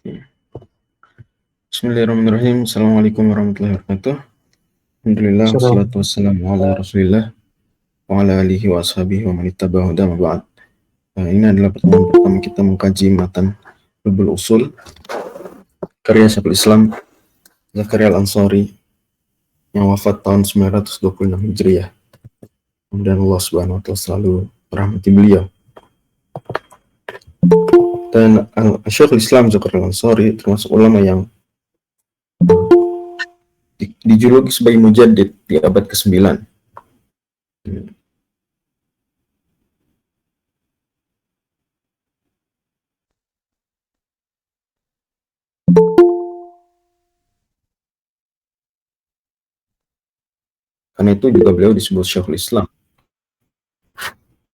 Bismillahirrahmanirrahim. Assalamualaikum warahmatullahi wabarakatuh. Alhamdulillah, Salam. wassalatu wassalamu ala rasulillah wa ala alihi wa ashabihi wa man ittaba'ahu huda ma ba'd. Ini adalah pertemuan pertama kita mengkaji matan Lubul Usul karya Syekhul Islam Zakaria Al-Ansari yang wafat tahun 926 Hijriah. Kemudian Allah Subhanahu wa taala selalu merahmati beliau. Dan Syekhul Islam Zakaria Al-Ansari termasuk ulama yang dijuluki sebagai mujaddid di abad ke-9. Karena itu juga beliau disebut Syekhul Islam.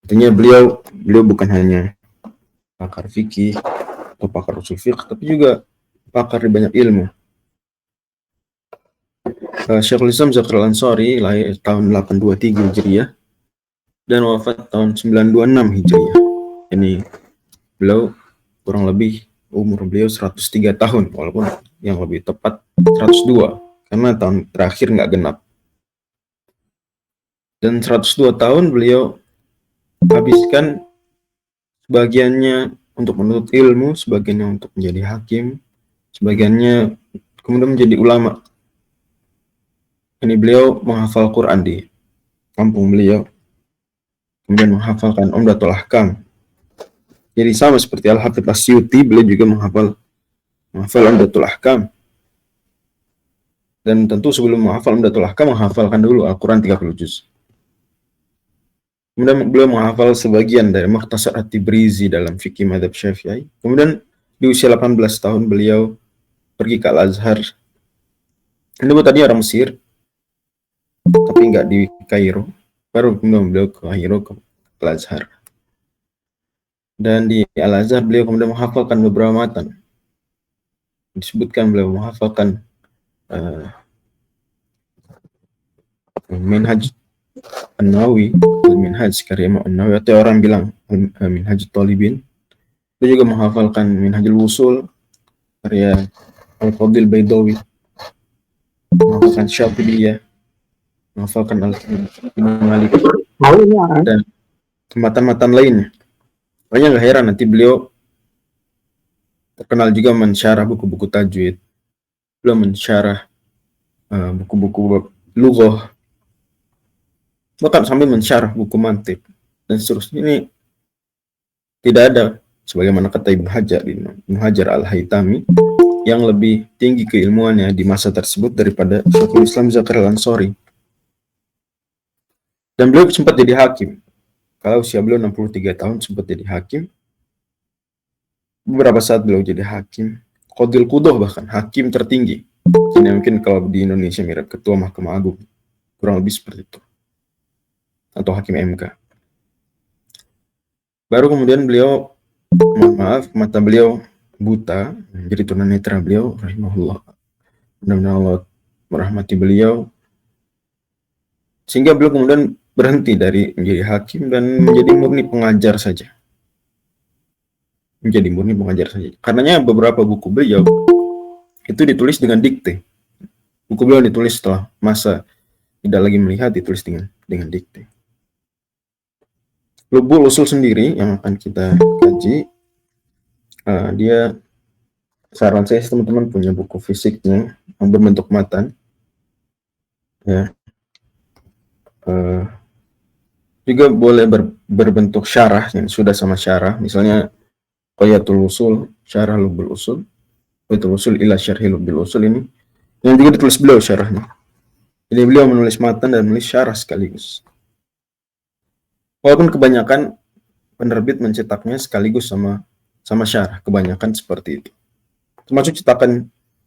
Artinya beliau bukan hanya pakar fikih atau pakar usul fiqh, tapi juga pakar di banyak ilmu. Syekhul Islam Zakaria Al-Ansari lahir tahun 823 Hijriah dan wafat tahun 926 Hijriah. Ini beliau kurang lebih umur beliau 103 tahun, walaupun yang lebih tepat 102 karena tahun terakhir nggak genap. Dan 102 tahun beliau habiskan sebagiannya untuk menuntut ilmu, sebagiannya untuk menjadi hakim, sebagiannya kemudian menjadi ulama. Ini beliau menghafal Quran di kampung beliau, kemudian menghafalkan Umdatul Ahkam. Jadi sama seperti Al-Hafidz Asyuti, beliau juga menghafal Umdatul Ahkam. Dan tentu sebelum menghafal Umdatul Ahkam, menghafalkan dulu Al-Quran 30 juz. Kemudian beliau menghafal sebagian dari Mukhtasar At-Tibrizi dalam fikih mazhab Syafi'i. Kemudian di usia 18 tahun beliau pergi ke Al-Azhar. Ini tadi orang Mesir, tapi nggak di Kairo. Baru kemudian beliau ke Kairo, ke Al-Azhar. Dan di Al-Azhar beliau kemudian menghafalkan beberapa matan. Disebutkan beliau menghafalkan Minhaj An-Nawawi, Minhaj karya Imam An-Nawawi, atau orang bilang Minhaj Talibin. Dia juga menghafalkan Minhajul Wusul karya Al-Fadil Baidawi, menghafalkan Syafidiyah, menghafalkan Al-Imam Malik, dan matan-matan lainnya. Makanya nggak heran nanti beliau terkenal juga mensyarah buku-buku tajwid, beliau mensyarah buku-buku lughah, bahkan sambil mensyarah buku mantiq dan seterusnya. Ini tidak ada, sebagaimana kata Ibnu Hajar Al-Haytami, yang lebih tinggi keilmuannya di masa tersebut daripada Syekhul Islam Zakaria Al-Ansari. Dan beliau sempat jadi hakim. Kalau usia beliau 63 tahun sempat jadi hakim. Beberapa saat beliau jadi hakim, Qadil Qudoh, bahkan hakim tertinggi. Ini mungkin kalau di Indonesia mirip Ketua Mahkamah Agung, kurang lebih seperti itu, atau hakim MK. Baru kemudian beliau, mohon maaf, mata beliau buta, jadi tunanetra beliau, rahimahullah. Mudah-mudahan Allah merahmati beliau, sehingga beliau kemudian berhenti dari menjadi hakim dan menjadi murni pengajar saja. Karenanya beberapa buku beliau itu ditulis dengan dikte. Buku beliau ditulis setelah masa tidak lagi melihat, ditulis dengan dikte. Lubul Usul sendiri yang akan kita kaji, dia, saran saya teman-teman punya buku fisiknya yang berbentuk matan, ya. Juga boleh berbentuk syarah yang sudah sama syarah, misalnya Qoyatul Usul, Syarah Lubul Usul, Qoyatul Usul ila Syarhi Lubul Usul, ini yang juga ditulis beliau syarahnya. Jadi beliau menulis matan dan menulis syarah sekaligus. Walaupun kebanyakan penerbit mencetaknya sekaligus sama syarah, kebanyakan seperti itu. Termasuk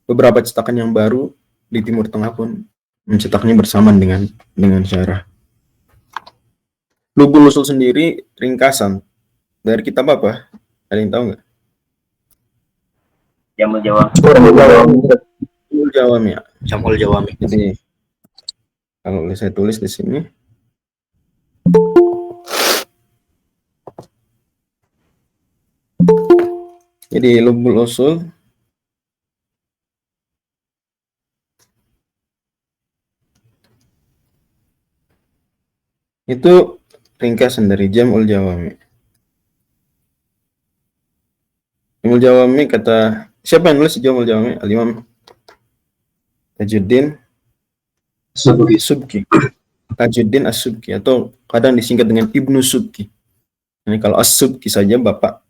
beberapa cetakan yang baru di Timur Tengah pun mencetaknya bersamaan dengan syarah. Lubul Usul sendiri ringkasan dari kitab apa? Ada yang tahu nggak? Jamul Jawami. Jamul Jawami. Jadi kalau saya tulis di sini, jadi Lubul Usul Itu ringkasan dari Jam'ul Jawami. Jam'ul Jawami kata siapa yang nulis Jam'ul Jawami? Al-Imam Tajuddin Subki. Tajuddin As-Subki atau kadang disingkat dengan Ibnu Subki. Ini kalau As-Subki saja bapak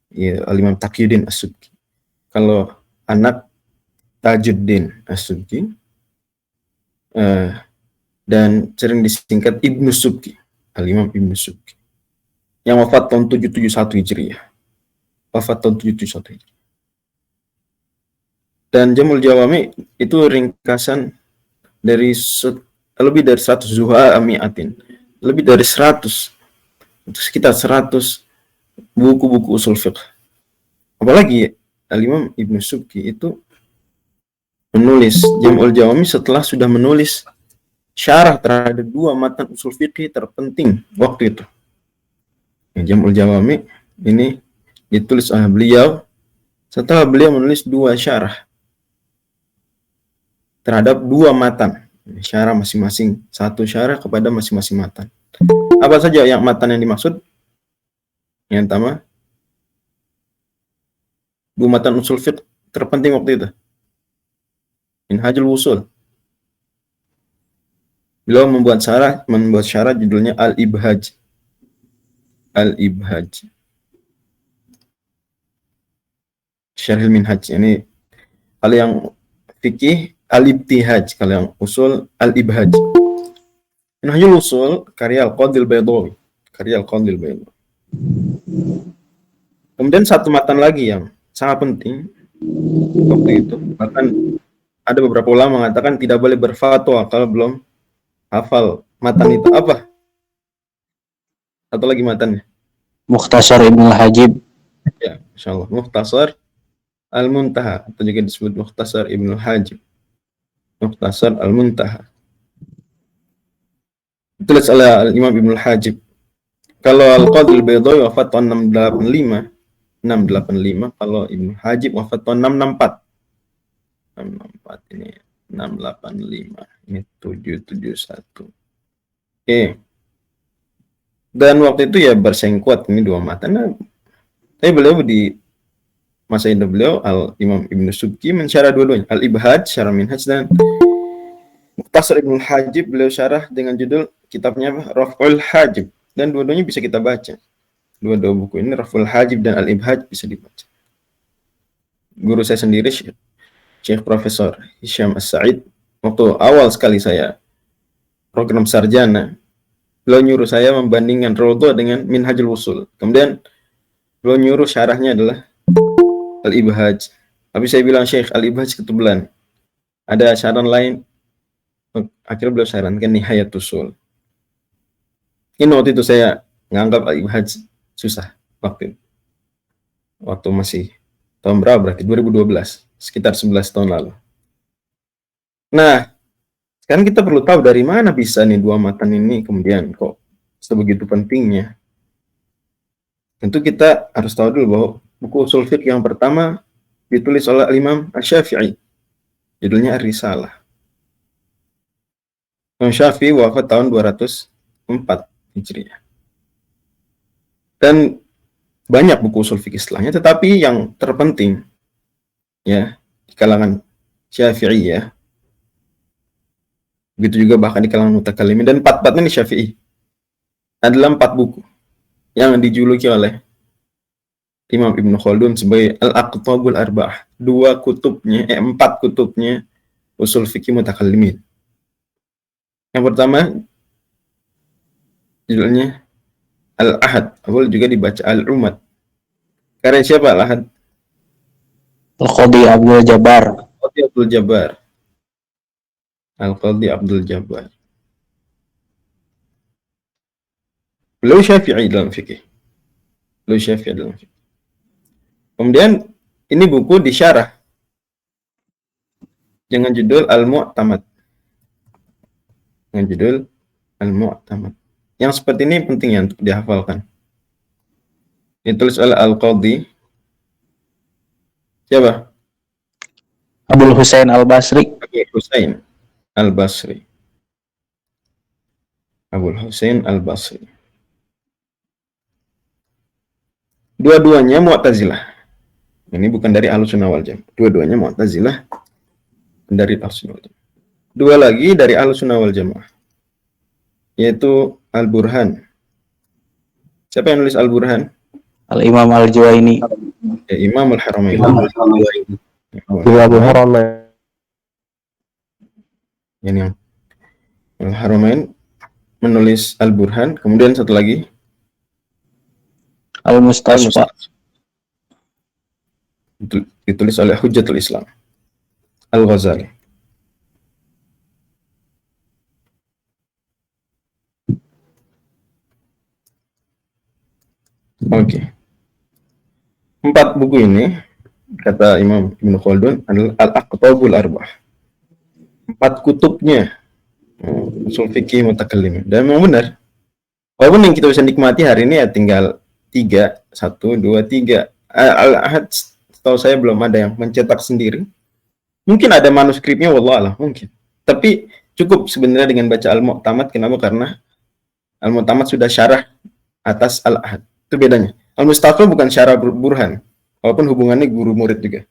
ya, Al-Imam Taqiyuddin As-Subki. Kalau anak Tajuddin As-Subki dan sering disingkat Ibnu Subki, Al-Imam Ibnu Subki. Yang wafat tahun 771 Hijriah. Wafat tahun 771 Hijriah. Dan Jamul Jawami itu ringkasan dari lebih dari 100 zuha amiatin. Lebih dari 100, sekitar 100 buku-buku usul fiqh. Apalagi Al-Imam Ibnu Subki itu menulis Jam'ul Jawami setelah sudah menulis syarah terhadap 2 matan usul fiqh terpenting waktu itu. Jam'ul Jawami ini ditulis oleh beliau setelah beliau menulis 2 syarah terhadap 2 matan. Syarah masing-masing, 1 syarah kepada masing-masing matan. Apa saja yang matan yang dimaksud? Yang pertama, 2 matan usul fiqh terpenting waktu itu. Minhajul Wusul. Beliau membuat syarah judulnya Al-Ibhaj. Al-Ibhaj. Syarhil Minhaj. Ini kalau yang fikih Al-Ibtihaj, kalau yang usul Al-Ibhaj. Minhajul Wusul karya Al-Qadil Baydawi. Kemudian 1 matan lagi yang sangat penting waktu itu, bahkan ada beberapa ulama mengatakan tidak boleh berfatwa kalau belum hafal matan itu. Apa? Satu lagi matannya. Mukhtasar Ibnul Hajib. Ya, insyaallah. Mukhtasar Al-Muntaha atau juga disebut Mukhtasar Ibnul Hajib. Mukhtasar Al-Muntaha. Ditulis oleh Al-Imam Ibnul Hajib. Kalau Al-Qadil Baydawi wafat tahun 685, kalau Ibnu Hajib wafat tahun 664. 664 ini 685, ini 771. Oke. Dan waktu itu ya bersaing kuat ini 2 matan. Tapi beliau di masa hidup beliau Al-Imam Ibnu Subki mensyarah dua-duanya. Al-Ibhaj, syarah Minhaj, dan Mukhtasar Ibnul Hajib beliau syarah dengan judul kitabnya Raf'ul Hajib. Dan dua-duanya bisa kita baca. Dua-dua buku ini, Raf'ul Hajib dan Al-Ibhaj, bisa dibaca. Guru saya sendiri, Syekh Profesor Hisham As-Sa'id, waktu awal sekali saya program sarjana, beliau nyuruh saya membandingkan Rawdhah dengan Minhajul Wusul. Kemudian beliau nyuruh syarahnya adalah Al-Ibhaj. Tapi saya bilang, Syekh, Al-Ibhaj ketebelan. Ada saran lain. Akhirnya beliau sarankan Nihayatul Usul. Ini waktu itu saya nganggap Al-Ibhaj susah waktu masih tahun berapa berarti? 2012, sekitar 11 tahun lalu. Nah, sekarang kita perlu tahu dari mana bisa nih 2 matan ini kemudian kok sebegitu pentingnya. Tentu kita harus tahu dulu bahwa buku usul fiqh yang pertama ditulis oleh Imam Asy-Syafi'i. Judulnya Ar-Risalah. Imam Syafi'i wafat tahun 204 Hijriah. Dan banyak buku usul fikih setelahnya, tetapi yang terpenting ya di kalangan Syafi'i ya. Begitu juga bahkan di kalangan mutakallimin, dan 4-4-nya di Syafi'i. Adalah 4 buku yang dijuluki oleh Imam Ibnu Khaldun sebagai Al-Aqtabul Arba'ah. 4 kutubnya usul fikih mutakallimin. Yang pertama judulnya Al-Ahad, boleh juga dibaca Al-Umad. Karya siapa Al-Ahad? Al-Qadhi Abdul Jabbar. Al-Qadhi Abdul Jabbar. Beliau Syafi'i dalam fikih. Kemudian ini buku disyarah dengan judul Al-Mu'tamad. Yang seperti ini pentingnya untuk dihafalkan. Ditulis oleh Al-Qadhi siapa? Abul Husain Al-Basri. Abul Husain Al-Basri. Abul Husain Al-Basri. Dua-duanya Mu'tazilah. Ini bukan dari Ahlussunnah wal Jamaah. Dua-duanya Mu'tazilah dari Ahlussunnah wal Jamaah. Dua lagi dari Ahlussunnah wal Jamaah, yaitu Al-Burhan. Siapa yang nulis Al-Burhan? Al-Imam Al-Juwaini. Ya, Imam Al-Haramain. Ini yang Al-Haramain menulis Al-Burhan. Kemudian satu lagi Al-Mustasfa. Ditulis oleh Hujjatul Islam Al-Ghazali. Oke. 4 buku ini, kata Imam Ibn Khaldun, adalah Al-Aqtabul Arba'ah. 4 kutubnya usul fikih mutakallim. Dan memang benar. Walaupun yang kita bisa nikmati hari ini ya tinggal 3, 1, 2, 3. Al-Ahad setahu saya belum ada yang mencetak sendiri. Mungkin ada manuskripnya, wallahualam, mungkin. Tapi cukup sebenarnya dengan baca Al-Mu'tamad. Kenapa? Karena Al-Mu'tamad sudah syarah atas Al-Ahad. Itu bedanya. Al-Mustafa bukan syarah Burhan, walaupun hubungannya guru murid juga.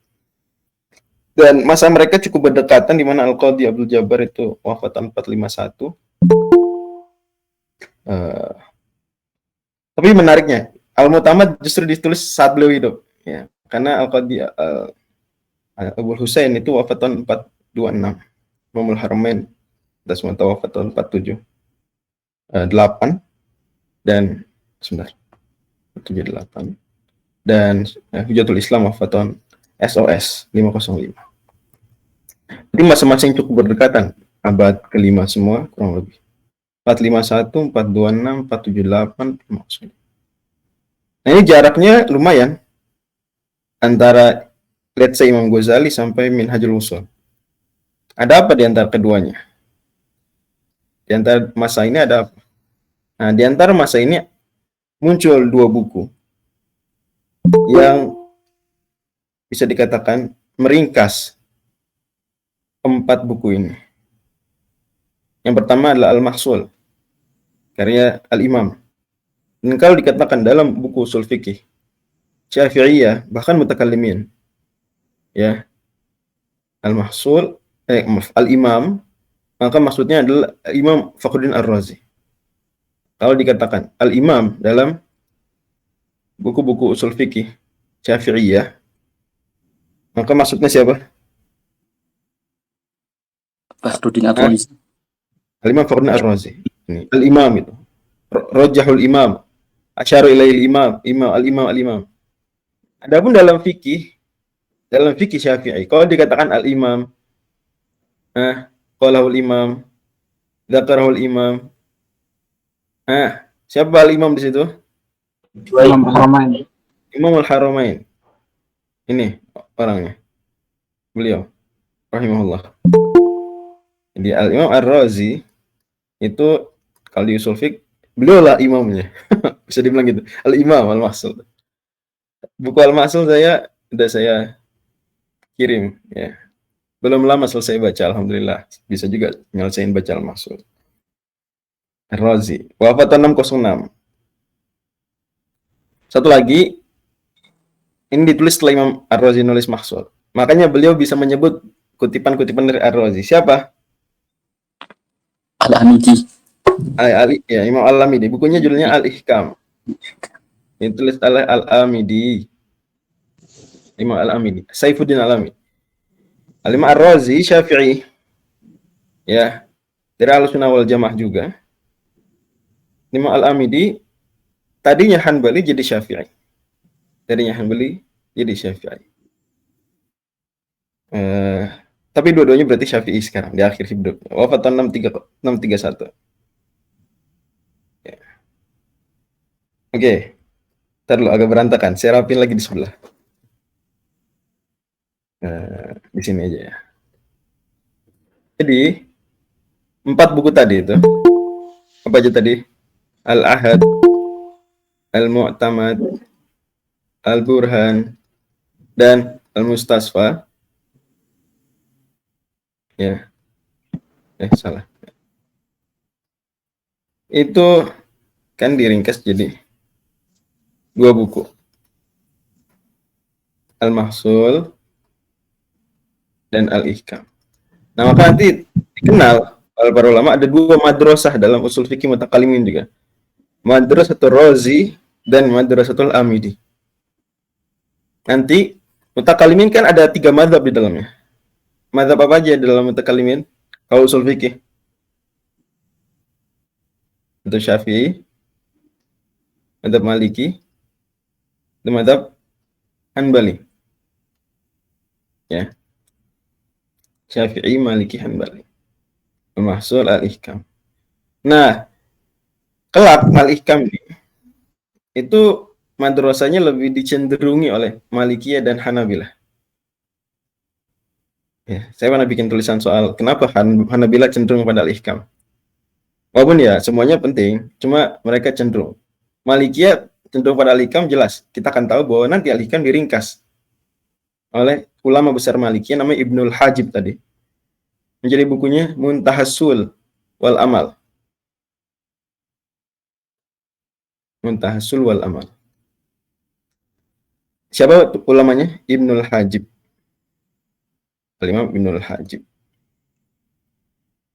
Dan masa mereka cukup berdekatan, di mana Al-Qadhi Abdul Jabbar itu wafat tahun 451. Tapi menariknya, Al-Mu'tamad justru ditulis saat beliau hidup, ya. Karena Al-Qadhi Abul Husain itu wafat tahun 426. Imamul Haramain Dasmata wafat tahun 478. Dan sebentar, 78. Dan Hujjatul Islam wafat tahun SOS 505. Jadi masing-masing cukup berdekatan, abad ke-5 semua kurang lebih. 451, 426, 478, 509. Nah, ini jaraknya lumayan antara let's say Imam Ghazali sampai Minhajul Wusul. Ada apa di antara keduanya? Di antara masa ini ada apa? Nah, di antara masa ini muncul 2 buku yang bisa dikatakan meringkas 4 buku ini. Yang pertama adalah Al-Mahsul, karya Al-Imam. Dan kalau dikatakan dalam buku usul fikih Syafi'iyah, bahkan mutakallimin, ya, Al-Mahsul, Al-Imam, maka maksudnya adalah Imam Fakhruddin Ar-Razi. Kalau dikatakan Al-Imam dalam buku-buku usul fikih Syafi'iyah, maka maksudnya siapa? Fakhruddin Ar-Razi. Al-Imam Fakhruddin Ar-Razi. Ini Al-Imam itu. Rajahul Imam. Asyara ilail Imam. Al-Imam. Adapun dalam fikih Syafi'i, kalau dikatakan Al-Imam, qalahul Imam, dzakarahul Imam. Siapa Al-Imam di situ? Imam Haramain. Imam Al-Haramain. Ini orangnya. Beliau rahimahullah. Jadi Al-Imam Ar-Razi itu kalau di usul fiqh, beliau lah imamnya. Bisa dibilang gitu. Al-Imam Al-Mahsul. Buku Al-Mahsul sudah saya kirim, ya. Belum lama selesai baca, alhamdulillah. Bisa juga nyelesain baca Al-Mahsul. Ar-Razi, wafat tahun 606. Satu lagi, ini ditulis setelah Imam Ar-Razi nulis Mahsul. Makanya beliau bisa menyebut kutipan-kutipan dari Ar-Razi. Siapa? Al-Amidi. Ya, Imam Al-Amidi. Bukunya judulnya Al-Ihkam. Ini tulis oleh Al-Amidi. Imam Al-Amidi. Saifuddin Al-Amidi. Al-Imam Ar-Razi Syafi'i. Ya. Dari Ahlussunnah wal Jamaah juga. Imam Al-Amidi tadinya Hanbali jadi Syafi'i. Tadinya Hanbali jadi Syafi'i. Tapi dua-duanya berarti Syafi'i sekarang di akhir hidup. Wafat tahun 631. Ya. Oke. Ntar dulu agak berantakan. Saya rapin lagi di sebelah. Di sini aja ya. Jadi 4 buku tadi itu apa aja tadi? Al-Ahad, Al-Mu'tamad, Al-Burhan, dan Al-Mustasfa. Ya. Salah. itu kan diringkas jadi 2 buku. Al-Mahsul dan Al-Ihkam. Nah, maka nanti dikenal oleh para ulama ada 2 madrasah dalam usul fikih mutakalimin juga. Madrasatul Razi dan Madrasatul Amidi. Nanti mutakalimin kan ada 3 mazhab di dalamnya. Mazhab apa aja dalam mutakalimin? Kalau usul fikih. Itu Syafi'i, mazhab Maliki, dan mazhab Hanbali. Ya. Syafi'i, Maliki, Hanbali. Al-Mahsul, Al-Ihkam. Nah, kelak Al-Ihkam itu madrasahnya lebih dicenderungi oleh Malikiyah dan Hanabilah. Ya, saya pernah bikin tulisan soal kenapa Hanabilah cenderung pada Al-Ihkam. Walaupun ya semuanya penting, cuma mereka cenderung. Malikiyah cenderung pada Al-Ihkam jelas. Kita akan tahu bahwa nanti Al-Ihkam diringkas oleh ulama besar Malikiyah namanya Ibnul Hajib tadi. Menjadi bukunya Muntahasul wal Amal. Muntahasul wal Amal. Siapa ulamanya? Ibnul Hajib. Al-Imam Ibnul Hajib.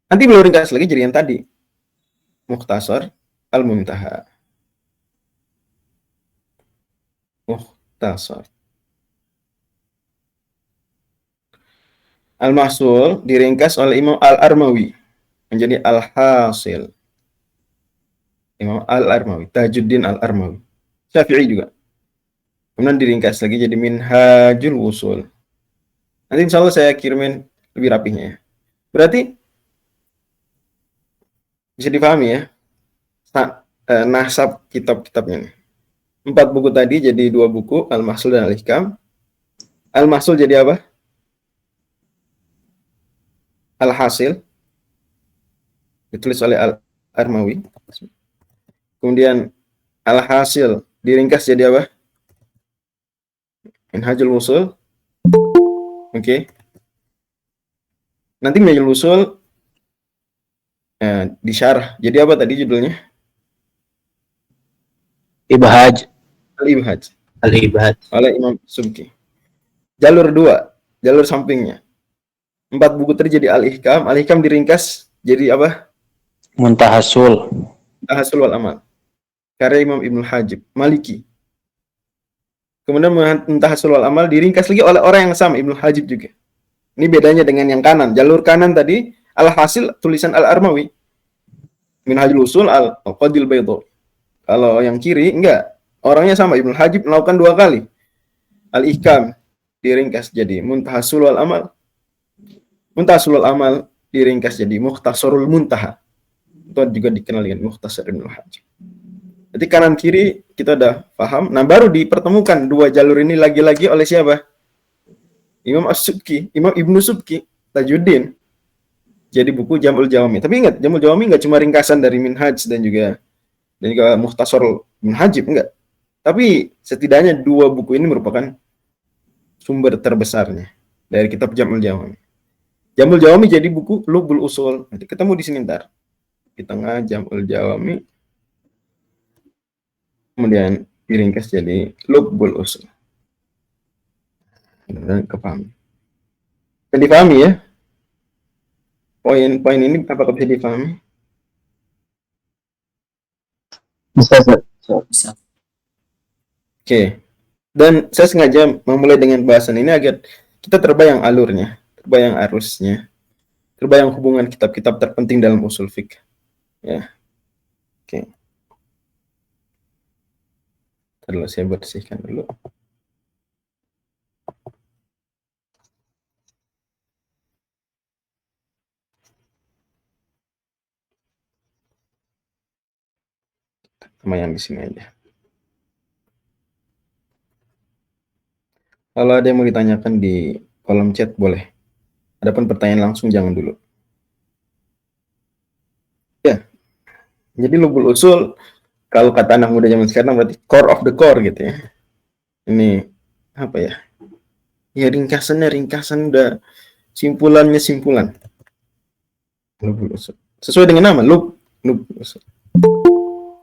Nanti beliau ringkas lagi jadi yang tadi. Mukhtasar Al-Muntaha. Mukhtasar. Al-Mahsul diringkas oleh Imam Al-Armawi menjadi Al-Hasil. Imam Al-Armawi, Tajuddin Al-Armawi. Syafi'i juga. Kemudian diringkas lagi jadi Minhajul Wusul. Nanti insya Allah saya kirimin lebih rapihnya ya. Berarti bisa dipahami ya nasab kitab-kitabnya nih. 4 buku tadi jadi 2 buku, Al-Mahsul dan Al-Ihkam. Al-Mahsul jadi apa? Al-Hasil. Ditulis oleh Al-Armawi. Kemudian Al-Hasil diringkas jadi apa? Minhajul Wusul. Oke. Nanti Minhajul Wusul disyarah. Jadi apa tadi judulnya? Ibhaj. Al-Ibhaj. Al-Ibhaj. Oleh Imam Subki. Jalur 2, jalur sampingnya. 4 buku tadi jadi Al-Ihkam. Al-Ihkam diringkas jadi apa? Muntahasul. Muntahasul wal Amal. Karya Imam Ibnul Hajib, Maliki. Kemudian Muntahasul wal Amal diringkas lagi oleh orang yang sama, Ibnul Hajib juga. Ini bedanya dengan yang kanan. Jalur kanan tadi Al-Hasil tulisan Al-Armawi. Minhajul Usul Al-Qadil Baydawi. Kalau yang kiri enggak. Orangnya sama, Ibnul Hajib melakukan 2 kali. Al-Ihkam diringkas jadi Muntahasul wal Amal. Muntahasul wal Amal diringkas jadi Mukhtasarul Muntaha. Itu juga dikenal dengan Mukhtasar Ibnul Hajib. Jadi kanan kiri kita udah paham. Nah, baru dipertemukan 2 jalur ini lagi-lagi oleh siapa? Imam As-Subki, Imam Ibnu Subki, Tajuddin. Jadi buku Jam'ul Jawami. Tapi ingat, Jam'ul Jawami enggak cuma ringkasan dari Minhaj dan juga Mukhtasar Ibnu Hajib, enggak. Tapi setidaknya 2 buku ini merupakan sumber terbesarnya dari kitab Jam'ul Jawami. Jam'ul Jawami jadi buku Lubbul Usul. Nanti ketemu di sini ntar. Di tengah Jam'ul Jawami. Kemudian diringkas jadi Lubbul Usul. Dan kepahami. Bisa dipahami ya? Poin-poin ini apakah bisa dipahami? Bisa. Oke. Dan saya sengaja memulai dengan bahasan ini agar kita terbayang alurnya, terbayang arusnya, terbayang hubungan kitab-kitab terpenting dalam usul fikih. Ya. Oke. Terlalu saya bersihkan dulu. Sama yang di sini aja. Kalau ada yang mau ditanyakan di kolom chat boleh. Adapun pertanyaan langsung jangan dulu. Ya. Jadi Lubbul Usul kalau kata anak muda zaman sekarang berarti core of the core gitu ya. Ini apa ya? Ya ringkasan udah simpulan. Lubbul Usul. Sesuai dengan nama Lubbul Usul.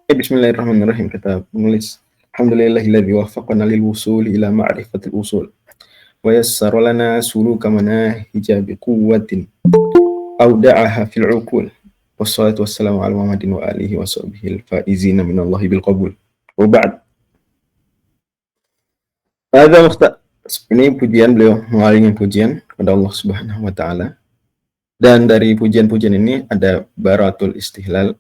Bismillahirrahmanirrahim, kata penulis. Alhamdulillahilladzi waffaqana lil wusuli ila ma'rifatil usul wa yassara lana suluka manahija biquwwatin awda'aha fil uqul. Wassalatu wassalamu ala Muhammadin wa alihi wa sahbihi al-faizina minallahi bil qabul. Wa ba'd. Ini pujian, beliau mengalami pujian kepada Allah Subhanahu wa taala. Dan dari pujian-pujian ini ada baratul istihlal.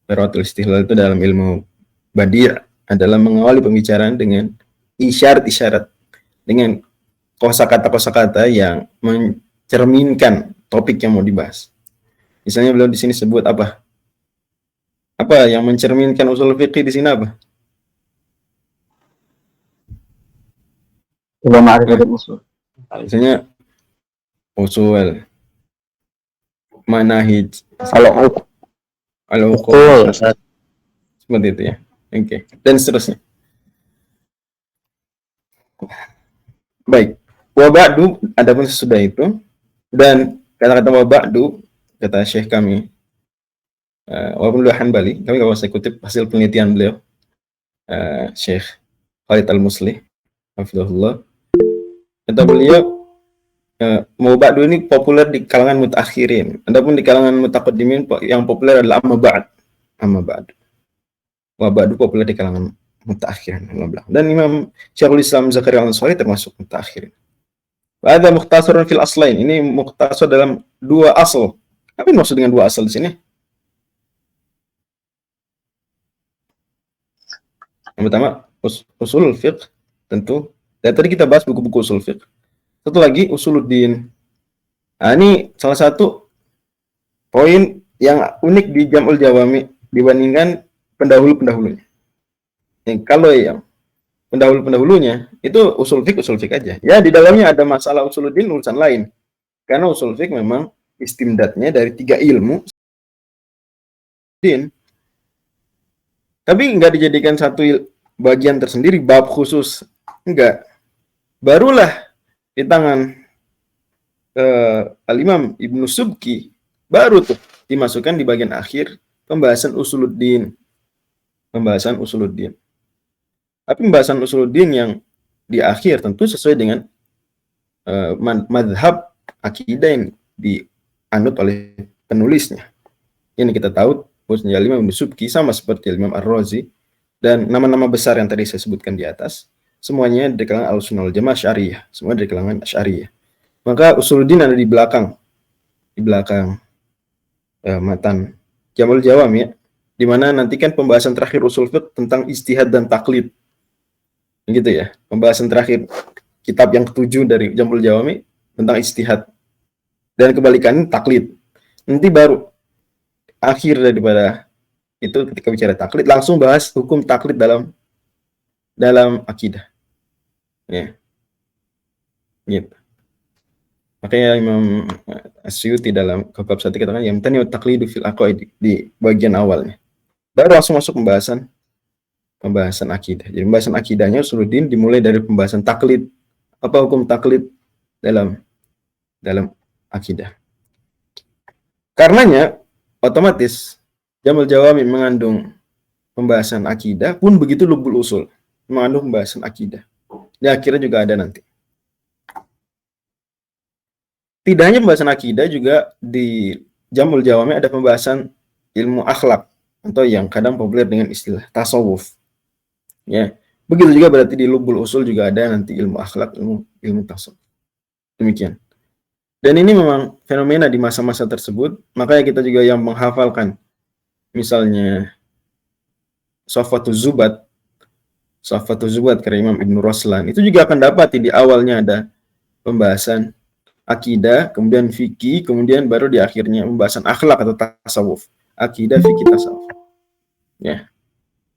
Baratul istihlal itu dalam ilmu badi' adalah mengawali pembicaraan dengan isyarat-isyarat, dengan kosakata-kosakata yang mencerminkan topik yang mau dibahas. Misalnya beliau di sini sebut apa? Apa yang mencerminkan usul fikih di sini apa? Coba ma'rifatul usul. Misalnya usul, manahij, Al-uqul. seperti itu ya. Oke. Dan seterusnya. Baik. Wa ba'du, adapun sesudah itu, dan kata-kata wa ba'du, kata Syekh kami, walaupun beliau Hanbali, kami kalau saya kutip hasil penelitian beliau, Syekh Khalid Al-Muslih, hafizahullah, kata beliau, wa ba'du ini populer di kalangan mutakhirin, adapun di kalangan mutaqaddimin yang populer adalah amma ba'd. Amma ba'du. Wa ba'du populer di kalangan mutakhirin. Dan Imam Syekhul Islam Zakaria Al-Ansari termasuk mutakhirin. Wa hadza mukhtasarun fil aslain. Ini mukhtasar dalam dua asal. Apa yang maksud dengan dua asal di sini? Yang pertama, usul fiqh tentu. Dan tadi kita bahas buku-buku usul fiqh. Satu lagi usuluddin. Nah, ini salah satu poin yang unik di Jam'ul Jawami dibandingkan pendahulu-pendahulunya. Kalau yang pendahulu-pendahulunya itu usul fiqh aja. Ya, di dalamnya ada masalah usuluddin urusan lain. Karena usul fiqh memang istimdadnya dari 3 ilmu din. Tapi enggak dijadikan satu bagian tersendiri, bab khusus. Enggak. Barulah di tangan Al-Imam Ibnu Subki baru tuh dimasukkan di bagian akhir pembahasan usuluddin. Pembahasan usuluddin. Tapi pembahasan usuluddin yang di akhir tentu sesuai dengan madhab akidah yang dianut oleh penulisnya. Ini kita tahu bahwasanya Imam Ibnu Subki sama seperti Imam Ar-Razi dan nama-nama besar yang tadi saya sebutkan di atas, semuanya dari kalangan Ahlussunnah wal Jamaah Asy'ariyah, semua dari kalangan Asy'ariyah. Maka usuluddin ada di belakang matan Jamul Jawami ya, di mana nanti kan pembahasan terakhir usul fiqh tentang ijtihad dan taklid. Gitu ya. Pembahasan terakhir kitab yang ke-7 dari Jamul Jawami tentang ijtihad. Dan kebalikannya taklid. Nanti baru akhir daripada itu ketika bicara taklid langsung bahas hukum taklid dalam akidah. Ya. Gitu. Makanya Imam Asyuti dalam bab 1 katakan yang tani taqlidu fil aqaid di bagian awalnya. Baru langsung masuk pembahasan akidah. Jadi pembahasan akidahnya usuluddin dimulai dari pembahasan taklid. Apa hukum taklid dalam akidah. Karenanya otomatis Jamul Jawami mengandung pembahasan akidah pun begitu lubul usul, mengandung pembahasan akidah. Di akhirnya juga ada nanti. Tidak hanya pembahasan akidah, juga di Jamul Jawami ada pembahasan ilmu akhlak atau yang kadang populer dengan istilah tasawuf. Ya, begitu juga berarti di lubul usul juga ada nanti ilmu akhlak, ilmu tasawuf. Demikian. Dan ini memang fenomena di masa-masa tersebut, makanya kita juga yang menghafalkan misalnya Safatul Zubat karya Imam Ibnu Raslan, itu juga akan dapat di awalnya ada pembahasan akidah, kemudian fikih, kemudian baru di akhirnya pembahasan akhlak atau tasawuf. Akidah, fikih, tasawuf. Ya,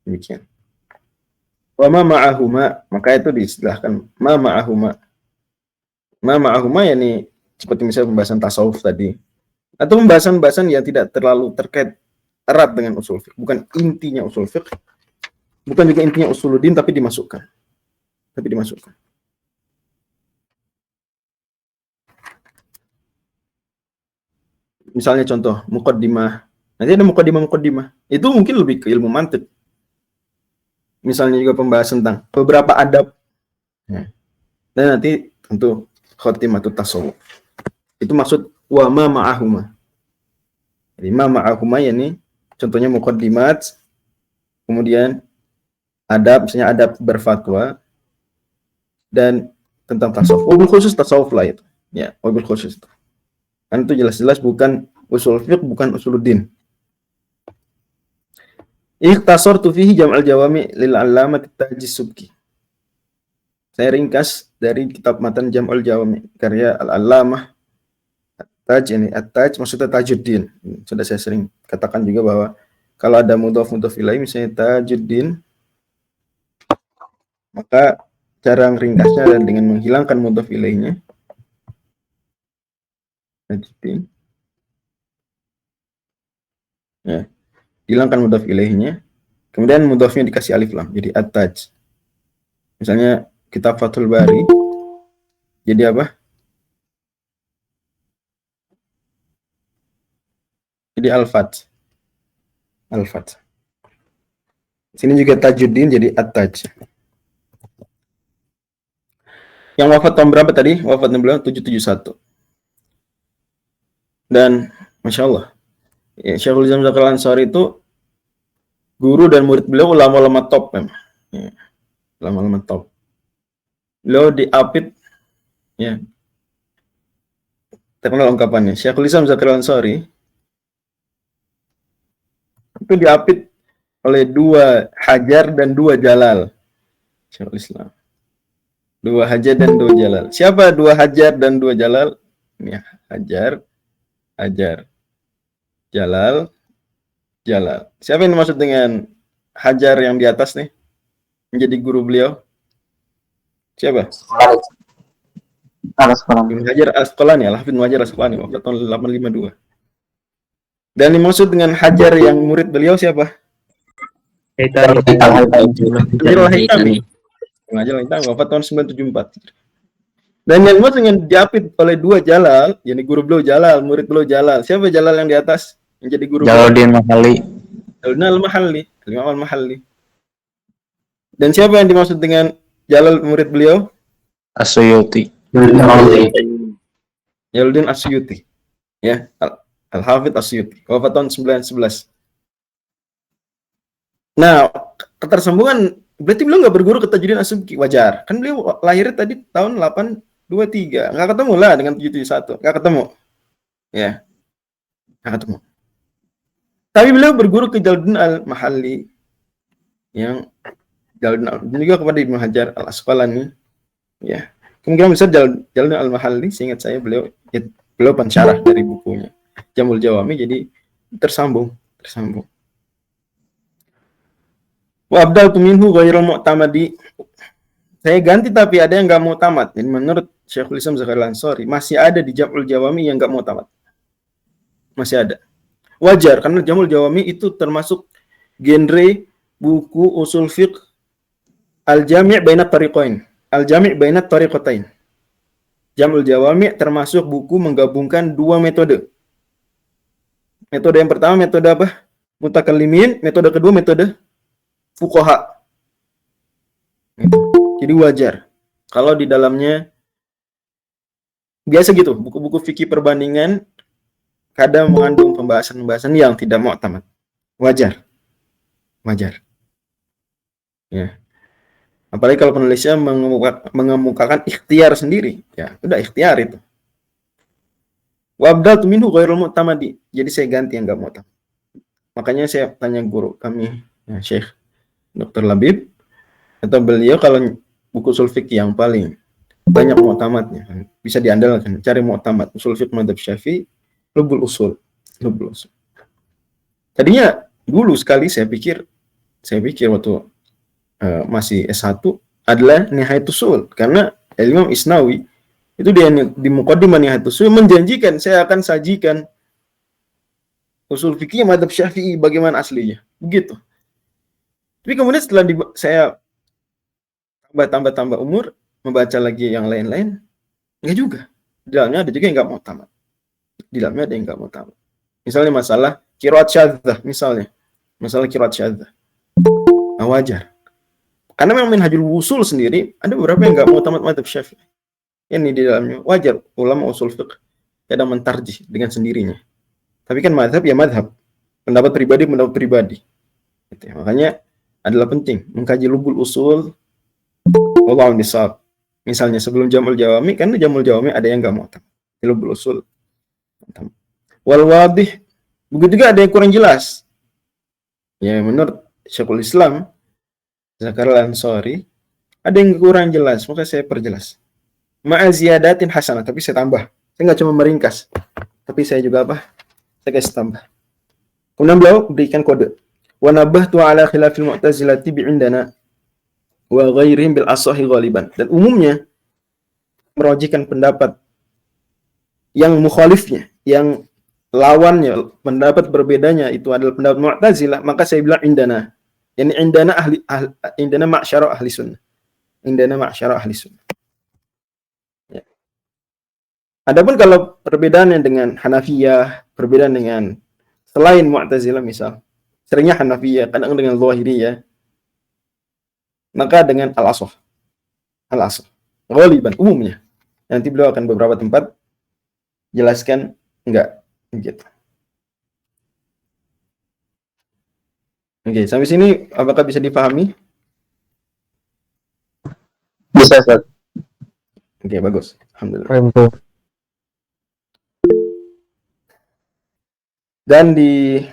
demikian. Wa ma ma'ahuma, maka itu diistilahkan ma ma'ahuma. Ma ma'ahuma yakni seperti misalnya pembahasan tasawuf tadi, atau pembahasan-pembahasan yang tidak terlalu terkait erat dengan usul fiqh, bukan intinya usul fiqh, bukan juga intinya usuluddin, tapi dimasukkan. Misalnya contoh muqaddimah Nanti ada mukaddimah. Itu mungkin lebih ke ilmu mantik. Misalnya juga pembahasan tentang beberapa adab. Dan nanti tentu khotimah tasawuf. Itu maksud wa ma ma'ahuma. Jadi ma ma'ahuma ya ini contohnya mukaddimat, kemudian adab, misalnya adab berfatwa, dan tentang tasawuf. Wabil khusus tasawuf lah itu. Ya, wabil khusus itu. Kan itu jelas-jelas bukan usul fiqh, bukan usuluddin. Ikhtasartu fihi jam'al jawami lil 'allamah Taji Subki. Saya ringkas dari kitab matan Jam'ul Jawami karya Al-Allamah Taj ini. At-Taj maksudnya Tajuddin. Sudah saya sering katakan juga bahwa kalau ada mudhaf ilaih misalnya Tajuddin, maka cara ringkasnya adalah dengan menghilangkan mudhaf ilaihnya. Tajuddin. Ya. Hilangkan mudhaf ilaihnya. Kemudian mudhafnya dikasih alif lam jadi At-Taj. Misalnya kitab Fathul Bari jadi apa? Jadi Al-Fat. Al-Fat. Sini juga Tajuddin jadi At-Taj. Yang wafat tahun berapa tadi? Wafatnya beliau 771. Dan Masya Allah, ya, Syekhul Islam Zakaria Al-Ansari itu guru dan murid beliau ulama-ulama top memang. Ya, ulama-ulama top. Beliau diapit, ya, terkenal ungkapannya. Syekhul Islam Zakaria Al-Ansari itu diapit oleh 2 Hajar dan 2 Jalal. Syekhul Islam. 2 Hajar dan 2 Jalal. Siapa 2 Hajar dan 2 Jalal? Ini Hajar, Jalal. Siapa yang dimaksud dengan Hajar yang di atas nih? Menjadi guru beliau? Siapa? Ibnu Hajar Al-Asqalani, Al-Hafidz Ibnu Hajar Al-Asqalani, wafat tahun 852. Dan dimaksud dengan Hajar yang murid beliau siapa? Al-Haytami. Hajar Al-Haytami, wafat tahun 974. Dan yang dimaksud dengan diapit oleh 2 Jalal, yakni guru beliau Jalal, murid beliau Jalal. Siapa Jalal yang di atas? Yang jadi guru Jalaluddin Mahalli. Jalaluddin Al-Mahalli, Imam Al-Mahalli. Dan siapa yang dimaksud dengan Jalal murid beliau? As-Suyuti. Jalaluddin As-Suyuti. Ya, Al-Hafidz As-Suyuti. Wafat tahun 911. Nah, ketersambungan berarti beliau nggak berguru ke Tajuddin As-Subki, wajar. Kan beliau lahir tadi tahun 823. Nggak ketemu lah dengan 771. Nggak ketemu. Ya. Nggak ketemu. Tapi beliau berguru ke Jalaluddin Al-Mahalli yang Jalaluddin juga kepada Ibnu Hajar Al-Asqalani. Ya. Kemungkinan besar Jalaluddin Al-Mahalli, seingat saya beliau pensyarah dari bukunya Jamul Jawami, jadi tersambung. Wa abdaltu minhu ghairul mu'tamadi. Saya ganti tapi ada yang enggak mu'tamad. Jadi menurut Syekhul Islam Zakaria Al-Ansari masih ada di Jamul Jawami yang enggak mu'tamad. Masih ada. Wajar karena Jamul Jawami itu termasuk genre buku usul fiqh al-jami' bainat tariqain. Al-jami' bainat tariqatain. Jamul Jawami termasuk buku menggabungkan 2 metode. Metode yang pertama metode apa? Mutakallimin, metode kedua metode fuqaha. Jadi wajar kalau di dalamnya biasa gitu, buku-buku fikih perbandingan kadang mengandung pembahasan-pembahasan yang tidak mu'tamad. Wajar. Ya. Apalagi kalau penulisnya mengemukakan ikhtiar sendiri, ya udah ikhtiar itu. Wa abdaltu minhu ghairul mu'tamadi. Jadi saya ganti yang enggak mu'tamad. Makanya saya tanya guru kami, ya, Syekh Dr. Labib, atau beliau kalau buku usul fikih yang paling banyak mu'tamadnya, bisa diandalkan, cari mu'tamad, usul fikih madzhab Syafi'i, lubul usul. Tadinya dulu sekali saya pikir waktu masih S1 adalah Nihayatus Usul, karena Imam Isnawi itu dia di Muqaddimah Nihayatus Usul menjanjikan saya akan sajikan usul fikih madzhab Syafi'i bagaimana aslinya. Begitu. Tapi kemudian setelah saya tambah umur, membaca lagi yang lain-lain, enggak juga. Di dalamnya ada juga yang enggak mau tamat. Misalnya masalah qiraat syadzah misalnya. Masalah qiraat syadzah. Nah, wajar. Karena memang Minhajul Wusul sendiri ada beberapa yang enggak mu'tamad madzhab Syafi'i. Ini di dalamnya wajar ulama usul fiqh kadang mentarjih dengan sendirinya. Tapi kan mazhab ya mazhab. Pendapat pribadi. Gitu ya. Makanya adalah penting mengkaji lubul usul. Wallahu a'lam. Misalnya sebelum Jamul Jawami, kan Jamul Jawami ada yang enggak mu'tamad. Lubul usul. Wal wadih, begitu juga ada yang kurang jelas. Ya menurut Syekhul Islam Zakaria Al-Ansari ada yang kurang jelas, maka saya perjelas. Ma'aziyadatin hasanah, tapi saya tambah. Saya nggak cuma meringkas, tapi saya juga apa? Saya kasih tambah. Kemudian beliau berikan kode. Wa nabahtu ala khilafil mu'tazilati bi'indana wa ghairihim bil asahi ghaliban. Dan umumnya merojihkan pendapat yang mukhalifnya, yang lawannya, pendapat berbedanya itu adalah pendapat Mu'tazilah, maka saya bilang indana. Yani indana ma'syara ahli sunnah. Indana ma'syara ahli sunnah. Ya. Adapun kalau perbedaannya dengan Hanafiyah, perbedaan dengan selain Mu'tazilah misal, seringnya Hanafiyah, kadang dengan Zahiriyah, maka dengan Al-Asaf. Al-Asaf. Ghaliban, umumnya. Nanti beliau akan beberapa tempat jelaskan enggak gitu. Oke, sampai sini apakah bisa dipahami? Bisa, Ustaz. Oke, bagus. Alhamdulillah. Rempo. Dan di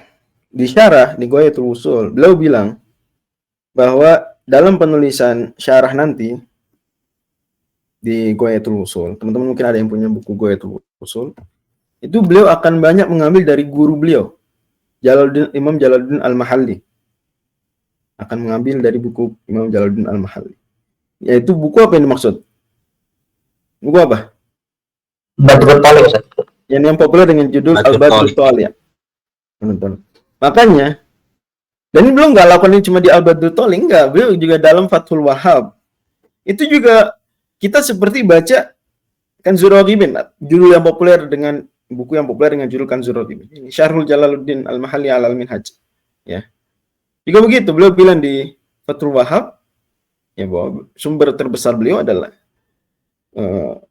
syarah di Ghayatul Wusul, beliau bilang bahwa dalam penulisan syarah nanti di Ghayatul Wusul, teman-teman mungkin ada yang punya buku Ghayatul Wusul, itu beliau akan banyak mengambil dari guru beliau, Imam Jalaluddin Al-Mahalli. Akan mengambil dari buku Imam Jalaluddin Al-Mahalli. Yaitu buku apa yang dimaksud? Buku apa? Badrut Thalib, Ustaz. Yang populer dengan judul Al-Badrut Thalib. Makanya, dan ini belum nggak lakukan ini cuma di Al-Badrut Thalib, enggak. Beliau juga dalam Fathul Wahhab. Itu juga kita seperti baca Kanzur Raghibin, judul yang populer dengan buku yang populer dengan judul Kanzur Raghibin. Ini Syarhul Jalaluddin Al-Mahalli Alal Minhaj. Ya. Juga begitu, beliau bilang di Fathul Wahhab, ya bahwa sumber terbesar beliau adalah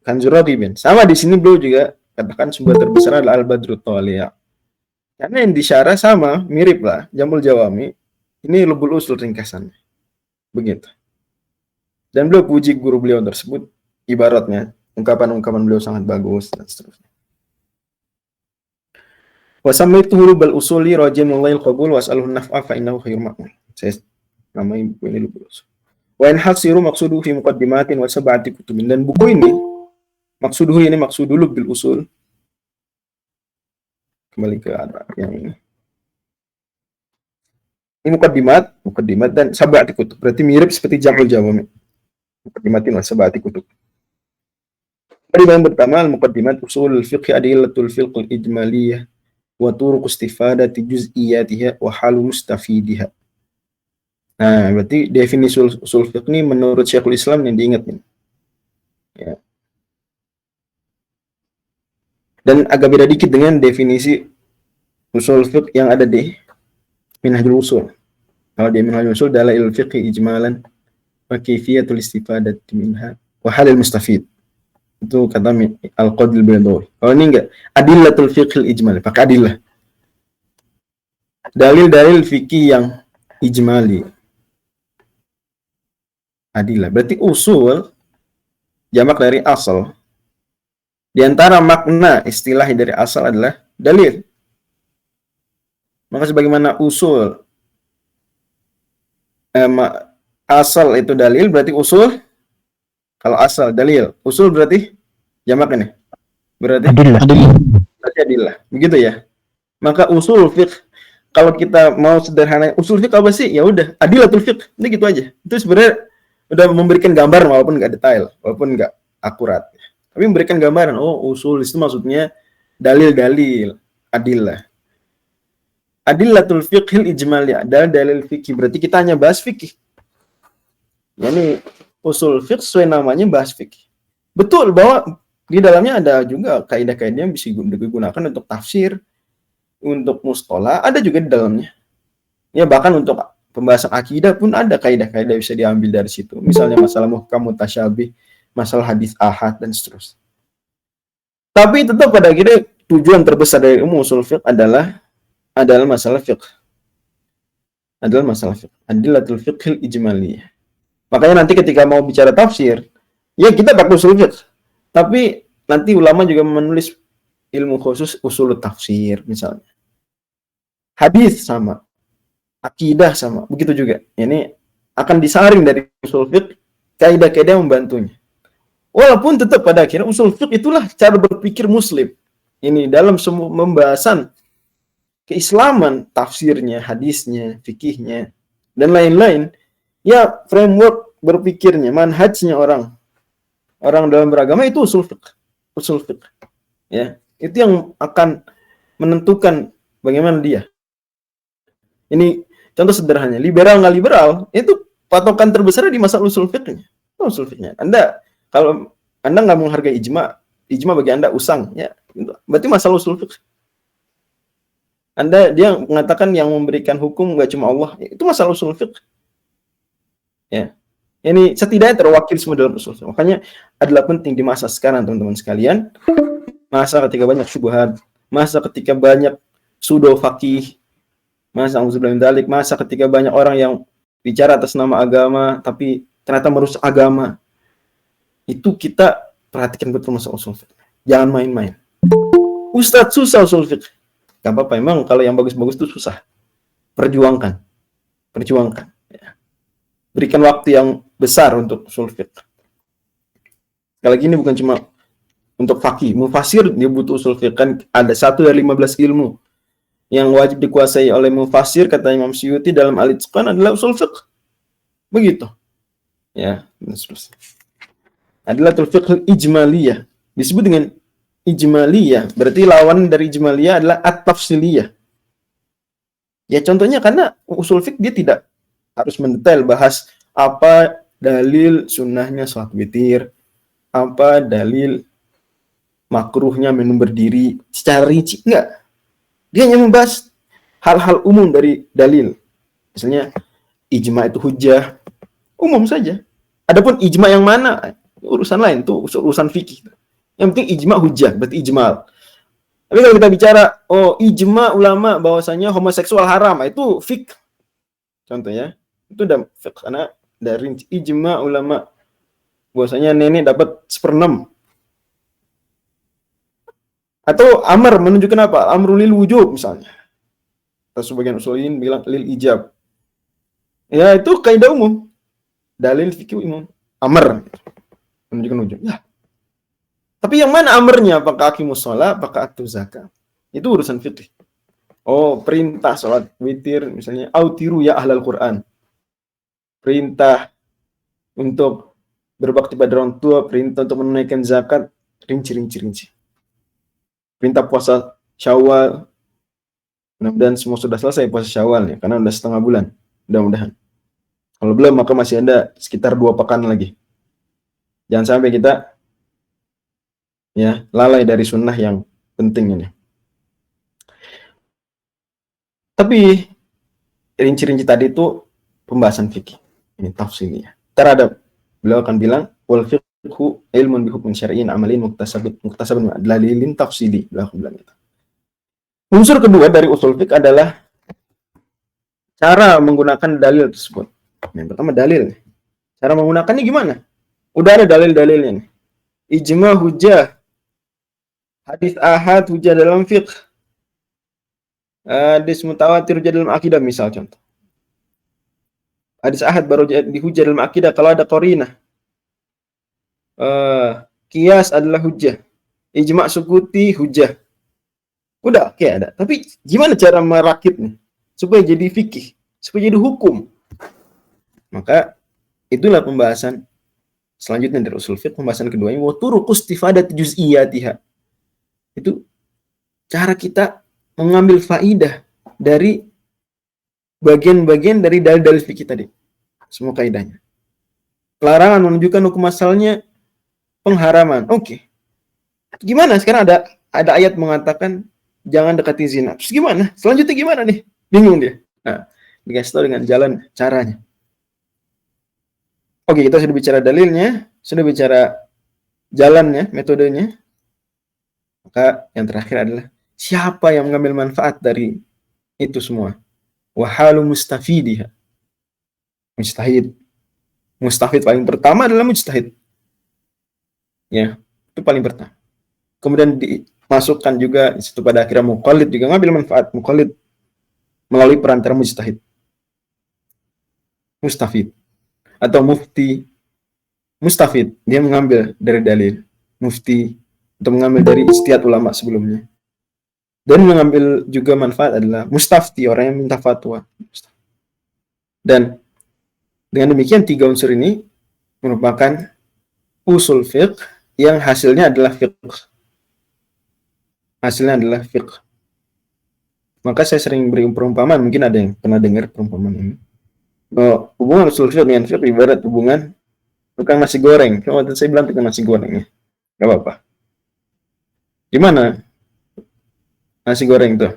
Kanzur Raghibin. Sama di sini beliau juga katakan sumber terbesar adalah Al-Badrut Thalib. Karena yang disyarah sama, mirip lah, Jamul Jawami. Ini lubul usul ringkasannya. Begitu. Dan beliau puji guru beliau tersebut, ibaratnya, ungkapan-ungkapan beliau sangat bagus, dan seterusnya. Wasamaitu hurubal usuli rajimullahil qabul was'aluhu naf'a fa innahu khairul ma'mul. Saya namai buku ini lubul usul. Wa in hasiru maqsuduhu fi muqaddimatin wa sab'ati kutubin. Dan buku ini, maksuduhu ini maksudu lubul usul. Kembali ke arah yang ini. Ini mukaddimat dan sab'ati kutub. Berarti mirip seperti Jam'ul Jawami. Mukaddimatin wa sab'ati kutub. Yang pertama, al-muqaddimat usul al-fiqh adillatul fiqh al-ijmaliyah wa turuq istifadati juz'iyatiha wa halu mustafidiha. Nah, berarti definisi usul fiqh ini menurut Syekhul Islam yang diingat ini. Ya. Dan agak beda dikit dengan definisi usul fiqh yang ada di Minhajul Usul. Kalau di Minhajul Usul dalail fiqh ijmalan wa kaifiyatul istifadati minha wa halil mustafid. Itu kata Al-Qadil Baydawi. Kalau ini enggak, adillatul fiqhil ijmali, pakai adillah. Dalil-dalil fikih yang ijmali. Adillah. Berarti usul jamak dari asal. Di antara makna istilah dari asal adalah dalil. Maka sebagaimana usul asal itu dalil, berarti usul kalau asal dalil, usul berarti jamak ini. Berarti adillah. Begitu ya. Maka usul fiqh, kalau kita mau sederhana, usul fiqh apa sih? Ya udah, adillatul fiqh. Ini gitu aja. Itu sebenarnya udah memberikan gambar walaupun nggak detail, walaupun nggak akurat. Tapi memberikan gambaran, oh usul itu maksudnya dalil-dalil, adillah. Adillatul fiqhil ijmali, dalil fikih. Berarti kita hanya bahas fikih. Yani usul fiqh sesuai namanya bahas fikih. Betul bahwa di dalamnya ada juga kaidah-kaidah yang bisa digunakan untuk tafsir, untuk mustola ada juga di dalamnya. Ya bahkan untuk pembahasan akidah pun ada kaidah-kaidah bisa diambil dari situ. Misalnya masalah muhkam mutasyabih, masalah hadis ahad dan seterusnya. Tapi tetap pada akhirnya tujuan terbesar dari ilmu usul fiqh adalah masalah fiqh. Adalah masalah fiqh. Adillatul fiqhil ijmaliyah. Makanya nanti ketika mau bicara tafsir, ya kita pakai usul fiqh. Tapi nanti ulama juga menulis ilmu khusus usul tafsir misalnya. Hadis sama, akidah sama, begitu juga. Ini akan disaring dari usul fiqh, kaidah-kaidah yang membantunya. Walaupun tetap pada akhirnya usul fiqh itulah cara berpikir muslim. Ini dalam semua pembahasan keislaman, tafsirnya, hadisnya, fikihnya, dan lain-lain. Ya, framework berpikirnya, manhajnya orang dalam beragama itu usul fiqh. Usul fiqh. Ya, itu yang akan menentukan bagaimana dia. Ini contoh sederhananya, liberal nggak liberal, itu patokan terbesar di masalah usul fiqhnya. Usul fiqhnya. Kalau Anda nggak menghargai ijma bagi Anda usang, ya, berarti masalah usul fiqh. Dia mengatakan yang memberikan hukum nggak cuma Allah, itu masalah usul fiqh. Ya, ini setidaknya terwakil semua dalam usul fiqh. Makanya adalah penting di masa sekarang teman-teman sekalian, masa ketika banyak syubhat, masa ketika banyak pseudo faqih, masa ketika banyak orang yang bicara atas nama agama tapi ternyata merusak agama. Itu kita perhatikan betul masalah usul fiqh. Jangan main-main. Ustadz susah usul fiqh. Gak apa-apa, emang kalau yang bagus-bagus itu susah. Perjuangkan. Ya. Berikan waktu yang besar untuk usul fiqh. Sekali lagi ini bukan cuma untuk faqih. Mufasir dia butuh usul fiqh. Kan ada 1 dari 15 ilmu yang wajib dikuasai oleh mufasir, kata Imam Suyuti dalam Al-Itqan adalah usul fiqh. Begitu. Ya, dan seterusnya. Adalah fiqh ijmaliyah. Disebut dengan ijmaliyah. Berarti lawan dari ijmaliyah adalah at-tafsiliyah. Ya contohnya karena usul fiqh dia tidak harus mendetail bahas apa dalil sunnahnya sholat witir, apa dalil makruhnya minum berdiri secara rinci. Enggak. Dia hanya membahas hal-hal umum dari dalil. Misalnya ijma itu hujjah. Umum saja. Adapun ijma yang mana? Urusan lain, itu urusan fikih. Yang penting ijma hujjah, berarti ijmal. Tapi kalau kita bicara, ijma ulama bahwasanya homoseksual haram, itu fikih. Contohnya, itu udah fikih. Karena dari ijma ulama bahwasanya nenek dapat 1/6. Atau amar menunjukkan apa? Amrul lil wujub misalnya. Atau sebagian usulin bilang lil ijab. Ya itu kaidah umum. Dalil fikih umum. Amar menunjukkan wujub. Ya. Tapi yang mana amarnya? Apakah aqimus shalah, apakah atuz zakat? Itu urusan fikih. Perintah salat witir misalnya autiru ya ahlal Quran. Perintah untuk berbakti pada orang tua, perintah untuk menunaikan zakat, rinci. Perintah puasa Syawal. Mudah-mudahan semua sudah selesai puasa Syawal ya, karena udah setengah bulan. Mudah-mudahan. Kalau belum maka masih ada sekitar 2 pekan lagi. Jangan sampai kita ya lalai dari sunnah yang penting ini. Tapi rinci-rinci tadi itu pembahasan fikih. Ini tafsirnya. Terhadap beliau akan bilang wal fiqhu ilmun bi hukmin syar'iyyin amalin muktasabun dalilin tafsili. Beliau akan bilang itu. Unsur kedua dari usul fiqh adalah cara menggunakan dalil tersebut. Yang pertama dalil. Cara menggunakannya gimana? Udah ada dalil-dalilnya nih. Ijma hujjah. Hadis ahad hujjah dalam fiqh. Hadis mutawatir hujjah dalam akidah misal contoh. Hadis ahad baru dihujjah dalam akidah kalau ada qarinah. Qiyas adalah hujjah. Ijma sukuti hujjah. Udah, oke ada. Tapi gimana cara merakitnya supaya jadi fikih, supaya jadi hukum? Maka itulah pembahasan selanjutnya dari usul fiqh, pembahasan keduanya wa turuqus istifadat juz'iyatiha. Itu cara kita mengambil faidah dari bagian-bagian dari dalil-dalil fikih tadi. Semua kaidahnya. Larangan menunjukkan hukum asalnya pengharaman. Oke. Gimana sekarang ada ayat mengatakan jangan dekati zina. Terus gimana? Selanjutnya gimana nih? Bingung dia. Nah, dikasih tahu dengan jalan caranya. Oke, kita sudah bicara dalilnya, sudah bicara jalannya, metodenya. Maka yang terakhir adalah siapa yang mengambil manfaat dari itu semua? Wahalu mustafidiha. Mujtahid. Mustafid paling pertama adalah mujtahid. Ya, itu paling pertama. Kemudian dimasukkan juga itu pada akhirnya muqallid juga ngambil manfaat muqallid melalui perantara mujtahid. Mustafid atau mufti. Mustafid, dia mengambil dari dalil. Mufti untuk mengambil dari ijtihad ulama sebelumnya. Dan mengambil juga manfaat adalah mustafti, orang yang minta fatwa. Dan dengan demikian tiga unsur ini merupakan usul fiqh yang hasilnya adalah fiqh. Hasilnya adalah fiqh. Maka saya sering beri perumpamaan, mungkin ada yang pernah dengar perumpamaan ini. Hubungan usul fiqh dengan fiqh ibarat hubungan tukang nasi goreng. Kalau saya bilang tukang nasi goreng ya, nggak apa-apa. Gimana nasi goreng itu?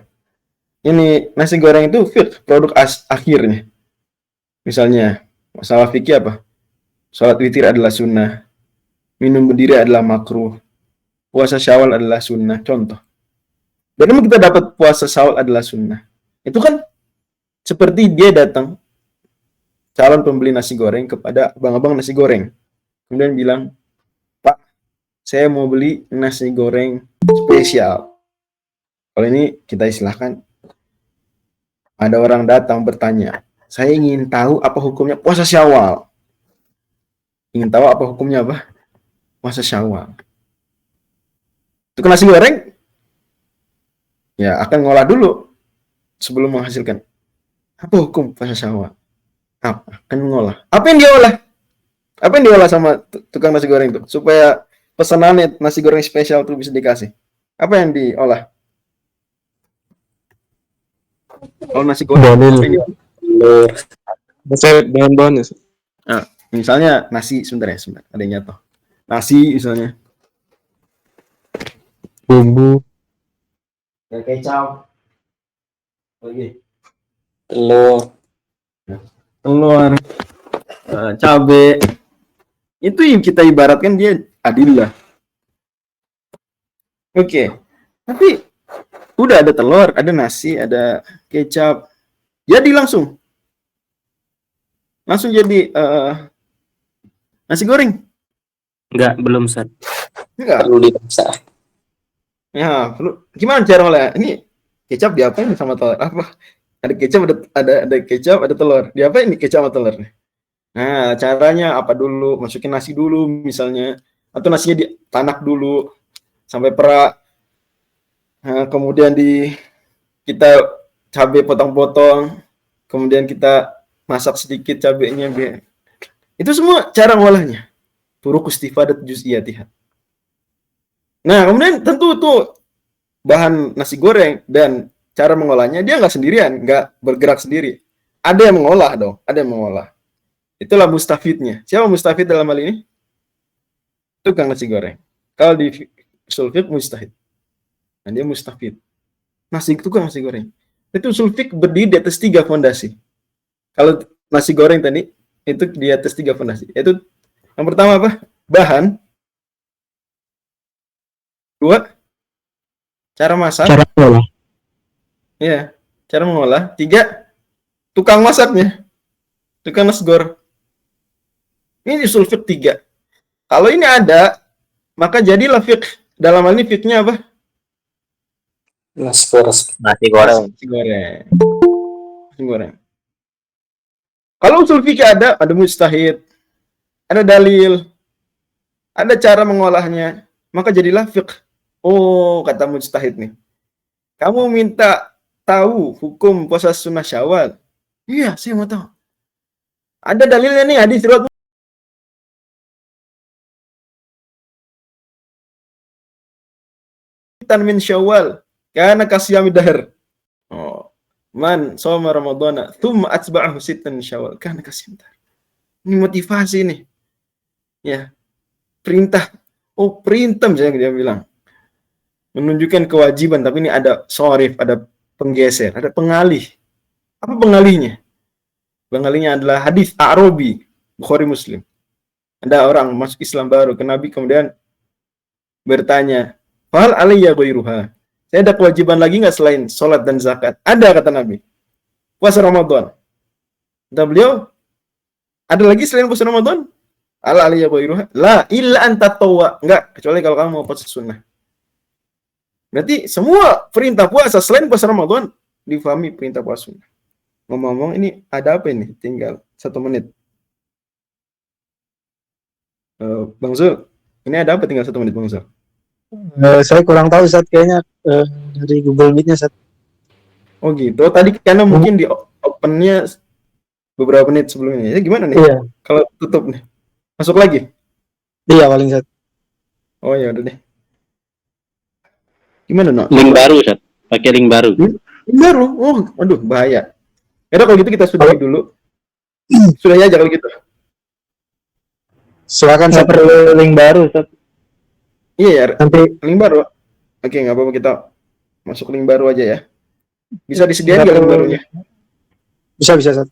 Ini nasi goreng itu fiqh, produk akhirnya. Misalnya masalah fikih apa? Salat witir adalah sunnah, minum berdiri adalah makruh, puasa Syawal adalah sunnah. Contoh. Dan kita dapat puasa Syawal adalah sunnah. Itu kan seperti dia datang calon pembeli nasi goreng kepada abang-abang nasi goreng. Kemudian bilang, Pak, saya mau beli nasi goreng spesial. Kalau ini kita istilahkan, ada orang datang bertanya, saya ingin tahu apa hukumnya puasa Syawal. Ingin tahu apa hukumnya apa? Puasa Syawal. Itu nasi goreng, ya akan ngolah dulu sebelum menghasilkan. Apa hukum puasa Syawal? Akan ngolah. Apa yang dia olah? Apa yang diolah sama tukang nasi goreng itu? Supaya pesanannya nasi goreng spesial itu bisa dikasih. Apa yang diolah? Kalau nasi goreng. Dalil. Saya bahan-bahan ya. Nah, misalnya nasi, sebentar. Ada yang jatuh. Nasi misalnya. Bumbu. Ada kecap. Lagi. Telur. Cabai. Itu yang kita ibaratkan dia adillah. Oke. Tapi udah ada telur, ada nasi, ada kecap. Jadi langsung jadi nasi goreng. Enggak, belum Ustaz. Enggak. Perlu dimasak. Ya, perlu. Gimana cara olah? Ini kecap diapain sama telur? Apa? Ada kecap, ada kecap, ada telur. Diapain ini kecap sama telur? Nah, caranya apa dulu? Masukin nasi dulu misalnya, atau nasinya ditanak dulu sampai perak. Nah, kemudian kita cabai potong-potong, kemudian kita masak sedikit cabainya. Itu semua cara ngolahnya. Turuq istifadat juz'iyatiha. Nah, kemudian tentu tuh bahan nasi goreng dan cara mengolahnya dia nggak sendirian, nggak bergerak sendiri. Ada yang mengolah dong, ada yang mengolah. Itulah mustafidnya. Siapa mustafid dalam hal ini? Tukang nasi goreng. Kalau di usul fiqh mustahid. Nah, dia mustafid. Tukang nasi goreng. Itu usul fiqh berdiri di atas 3 fondasi. Kalau nasi goreng tadi, itu di atas 3 fondasi. Itu yang pertama apa? Bahan. 2, cara masak. Cara ngolah. Iya, cara mengolah. 3, tukang masaknya. Tukang nasi goreng. Ini usul fiqh 3. Kalau ini ada, maka jadilah fiqh. Dalam hal ini fiqhnya apa? Nasi goreng. Nasi goreng. Kalau usul fiqh ada mujtahid, ada dalil, ada cara mengolahnya, maka jadilah fiqh. Oh, kata mujtahid nih. Kamu minta tahu hukum puasa sunnah Syawal? Iya, saya mau tahu. Ada dalilnya nih, hadis riwayat min Syawal karena kasiyami dahr. Oh, man shoma ramadhana thumma atba'ahu sittan min Syawal karena kasiyami dahr. Ini motivasi nih. Ya. Perintah. Oh, perintah misalnya dia bilang. menunjukkan kewajiban, tapi ini ada sorif, ada penggeser, ada pengalih. Apa pengalihnya? Pengalihnya adalah hadis A'rabi, Bukhari Muslim. Ada orang masuk Islam baru ke Nabi, kemudian bertanya, "Fahal alayya ghairuha?" Saya ada kewajiban lagi nggak selain sholat dan zakat? Ada, kata Nabi. Puasa Ramadan. Kata beliau, ada lagi selain puasa Ramadan? Ala alayya ghairuha? La illa an tatawwa. Enggak, kecuali kalau kamu mau puasa sunnah. Berarti semua perintah puasa selain puasa Ramadan difahami perintah puasa sunnah. Ngomong-ngomong, ini ada apa ini? Tinggal 1 menit. Bang Zul, ini ada apa tinggal 1 menit, Bang Zul? Saya kurang tahu Ustaz, kayaknya dari Google Meet-nya Ustaz. Oh gitu. Tadi karena mungkin di open-nya beberapa menit sebelumnya. Ya gimana nih? Iya, Kalau tutup nih. Masuk lagi? iya paling Ustaz. Oh ya udah deh. Gimana, No? Link baru, Ustaz. Pakai link baru. Ini baru. Oh, aduh, bahaya. Ya udah, kalau gitu kita sudahi dulu. Sudahi aja kalau gitu. Silakan Ustaz. perlu link baru, Ustaz. Iya ya, Nanti link baru. Oke, nggak apa-apa, kita masuk link baru aja ya. Bisa disediain nggak link barunya? bisa Ustaz.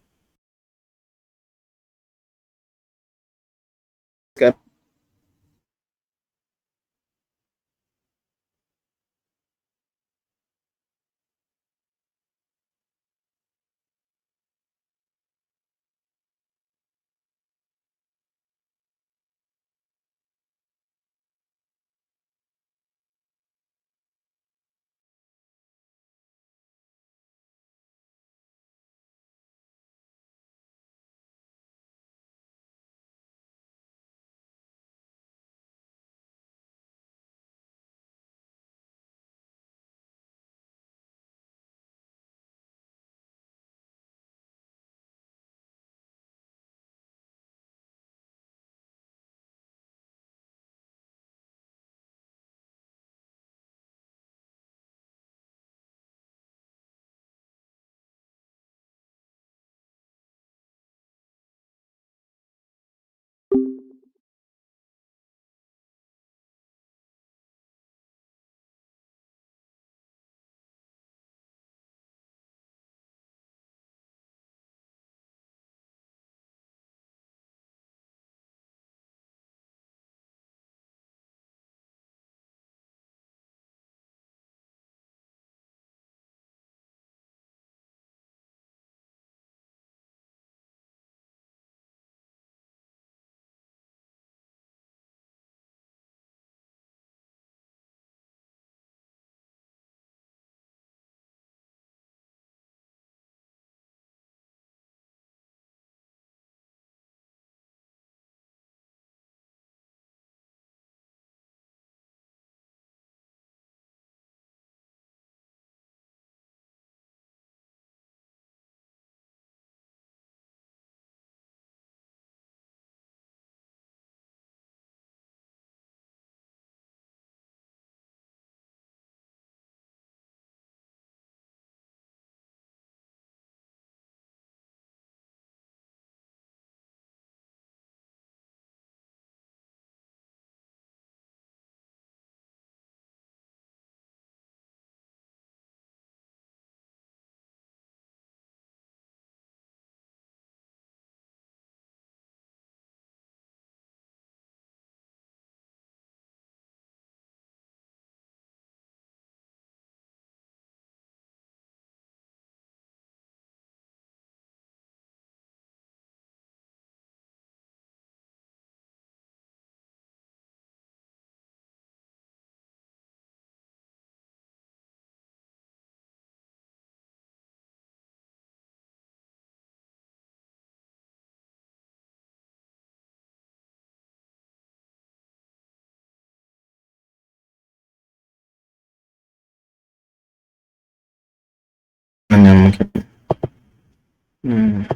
Hanya mungkin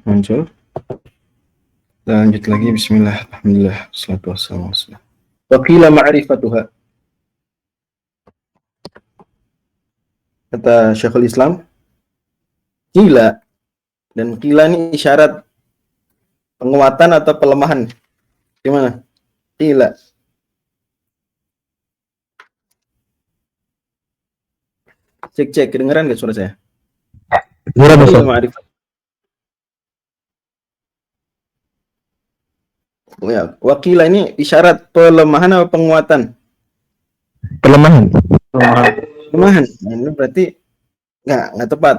muncul. Kita lanjut lagi. Bismillah, alhamdulillah, wassalatu wassalamu ala rasulillah. Wa qila ma'rifatuha. Kata Syekhul Islam, qila, dan qila ini isyarat penguatan atau pelemahan. Gimana? Qila. Cek, kedengeran nggak suara saya? Murah Apa Ustaz. ilmu ma'rifat? Oh ya, wakila ini isyarat pelemahan atau penguatan? Pelemahan. Pelemahan. Nah, ini berarti nggak tepat.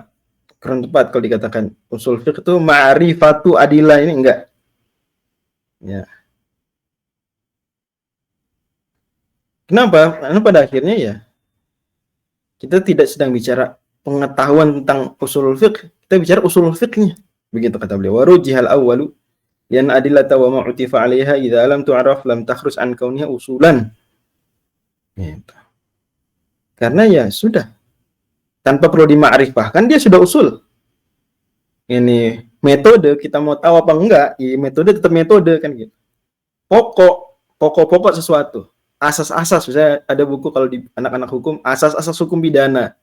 Kurang tepat kalau dikatakan usul fiqh itu ma'rifatu adilah, ini enggak. Ya. Kenapa? Karena pada akhirnya ya kita tidak sedang bicara pengetahuan tentang usul fiqh, kita bicara usul fiqhnya. Begitu kata beliau. Warujihal awwalu lian adillata wa ma'utifa 'alaiha idza lam tu'raf lam takhrus an kauniha usulan. Gitu. Karena ya sudah, tanpa perlu dimakrifahkan dia sudah usul. Ini metode, kita mau tahu apa enggak, ya metode tetap metode kan gitu. Pokok sesuatu, asas-asas. Misalnya ada buku kalau di anak-anak hukum, asas-asas hukum pidana.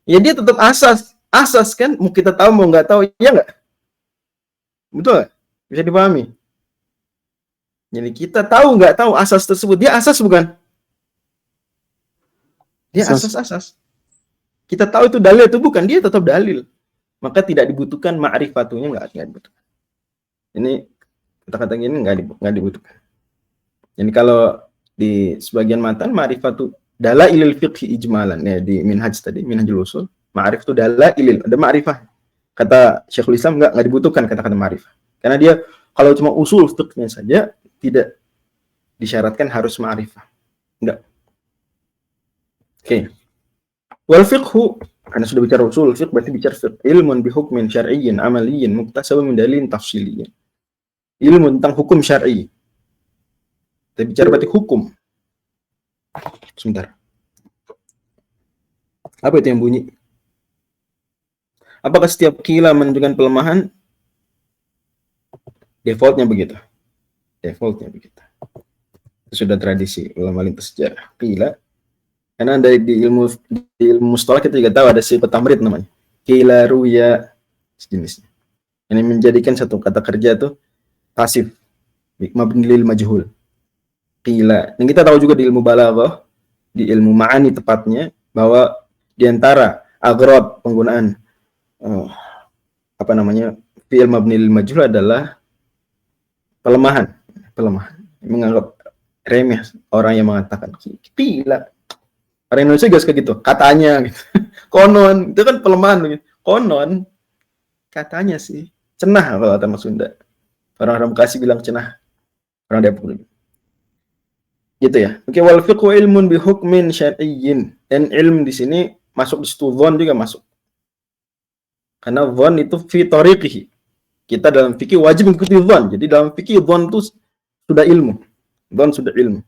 Ya dia tetap asas kan, mau kita tahu mau nggak tahu, ya nggak? Betul nggak? Bisa dipahami? Jadi kita tahu nggak tahu asas tersebut, dia asas bukan? Dia asas-asas. Kita tahu itu dalil itu bukan, dia tetap dalil. Maka tidak dibutuhkan ma'rifatunya, nggak dibutuhkan. Ini kata-kata gini nggak dibutuhkan. Jadi kalau di sebagian matan ma'rifatu dalailil fiqhi ijmalan, ya di minhaj tadi, minhajul usul, ma'rif itu dalailil, ada ma'rifah. Kata Syekhul Islam nggak dibutuhkan kata-kata ma'rifah. Karena dia kalau cuma usul fiqhnya saja tidak disyaratkan harus ma'rifah. Enggak. Oke. Wal fiqhu, karena sudah bicara usul fiqh berarti bicara fiqh, ilmun bi hukmin syar'iyyin amaliyyin muktasabun min dalilin tafsiliyyin. Ilmu tentang hukum syar'i. Kita bicara berarti hukum. Sebentar. Apa itu yang bunyi? Apakah setiap qila menunjukkan pelemahan? Defaultnya begitu. Defaultnya begitu. Itu sudah tradisi ulama lintas sejarah. Qila. Karena di ilmu mustalah kita juga tahu ada sifat tamrid namanya. Qila ruya sejenisnya. Ini menjadikan satu kata kerja itu pasif. Mabni lil majhul. Qila. Dan kita tahu juga di ilmu balaghah, di ilmu ma'ani tepatnya, bahwa di antara agrad penggunaan fi'il mabni lil majhul adalah pelemahan. Menganggap remeh orang yang mengatakan qila. Orang Indonesia juga suka gitu, katanya gitu. Konon, itu kan pelemahan gitu. Konon katanya sih. Cenah kalau kata Mas Sunda. Orang-orang Bekasi bilang cenah. Orang Depok gitu. Gitu ya. Oke, wal fiqhu ilmun bi hukmin syar'iyyin. Dan ilm di sini masuk di situ, dzon juga masuk. Karena dzon itu fi tariqihi. Kita dalam fikih wajib mengikuti dzon. Jadi dalam fikih dzon itu sudah ilmu. Dzon sudah ilmu.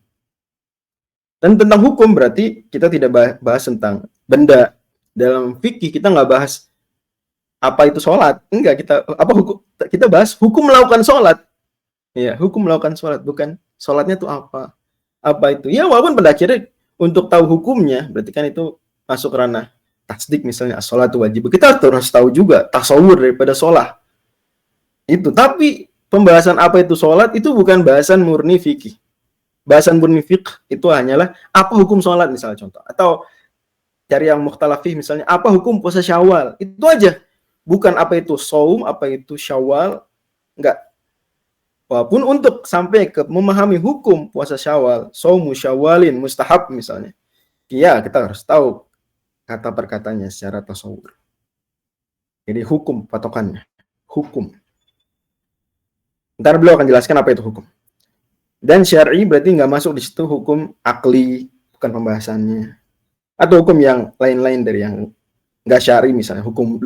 Dan tentang hukum berarti kita tidak bahas tentang benda. Dalam fikih kita nggak bahas apa itu sholat. Enggak, kita bahas hukum melakukan sholat. Ya, hukum melakukan sholat, bukan sholatnya itu apa. Apa itu? Ya walaupun pada akhirnya untuk tahu hukumnya, berarti kan itu masuk ranah tasdik misalnya, as-sholatu wajib. Kita harus tahu juga tasawur daripada sholat. Itu, tapi pembahasan apa itu sholat itu bukan bahasan murni fikih. Bahasan murni fiqh itu hanyalah apa hukum sholat misalnya contoh. Atau cari yang mukhtalafih misalnya, apa hukum puasa syawal. Itu aja. Bukan apa itu saum, apa itu syawal. Enggak. Walaupun untuk sampai ke memahami hukum puasa syawal, saumu syawalin, mustahab misalnya. Ya, kita harus tahu kata perkatanya secara tasawur. Jadi hukum patokannya. Hukum. Ntar beliau akan jelaskan apa itu hukum. Dan syar'i berarti nggak masuk di situ hukum akli, bukan pembahasannya. Atau hukum yang lain-lain dari yang nggak syar'i misalnya, hukum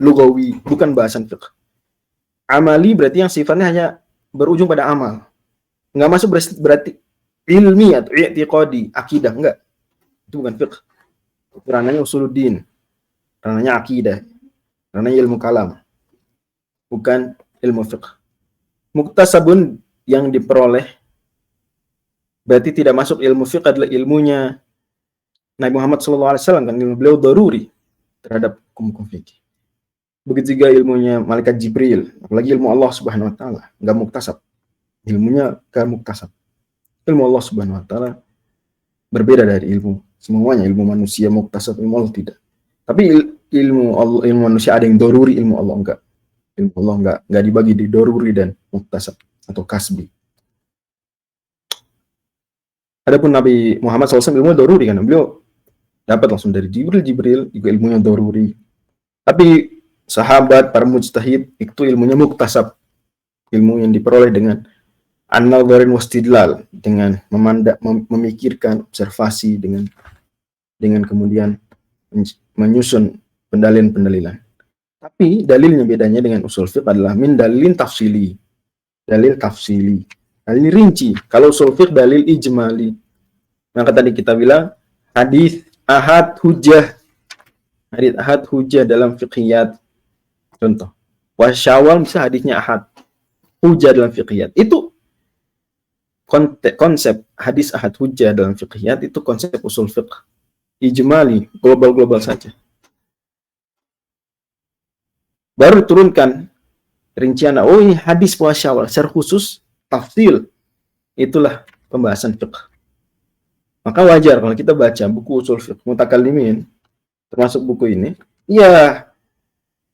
lugawi, bukan bahasan fiqh. Amali berarti yang sifatnya hanya berujung pada amal. Nggak masuk berarti ilmi atau i'tiqadi, akidah, enggak. Itu bukan fiqh. Ranahnya usuluddin, ranahnya akidah, ranahnya ilmu kalam. Bukan ilmu fiqh. Muktasabun yang diperoleh berarti tidak masuk ilmu fiqh adalah ilmunya Nabi Muhammad SAW kan, ilmu beliau daruri terhadap hukum fikih. Begitu juga ilmunya malaikat Jibril, apalagi ilmu Allah Subhanahu wa taala, enggak muktasab. Ilmunya enggak muktasab. Ilmu Allah Subhanahu wa taala berbeda dari ilmu semuanya, ilmu manusia muktasab, ilmu Allah tidak. Tapi ilmu manusia ada yang doruri, ilmu Allah enggak. Ilmu Allah enggak dibagi di doruri dan muktasab atau kasbi. Adapun Nabi Muhammad SAW ilmunya doruri, kan beliau dapat langsung dari Jibril juga ilmunya doruri. Tapi sahabat, para mujtahid itu ilmunya muktasab, ilmu yang diperoleh dengan an-nadharin wastidlal, dengan memikirkan, observasi, dengan kemudian menyusun pendalilan. Tapi dalilnya bedanya dengan usul fiqh adalah min dalilin tafsili. Dalil tafsili. Dalil rinci. Kalau usul fiqh dalil ijmali. Maka tadi kita bilang hadis ahad hujjah. Hadis ahad hujjah dalam fiqhiyat. Contoh. Wasyawal bisa hadisnya ahad. Hujjah dalam fiqhiyat. Itu konsep hadis ahad hujjah dalam fiqhiyat itu konsep usul fiqh. Ijmali, global saja. Baru turunkan rincian, oh ini hadis puasa Syawal, secara khusus tafsil, itulah pembahasan fiqh. Maka wajar kalau kita baca buku usul fiqh mutakallimin, termasuk buku ini, ya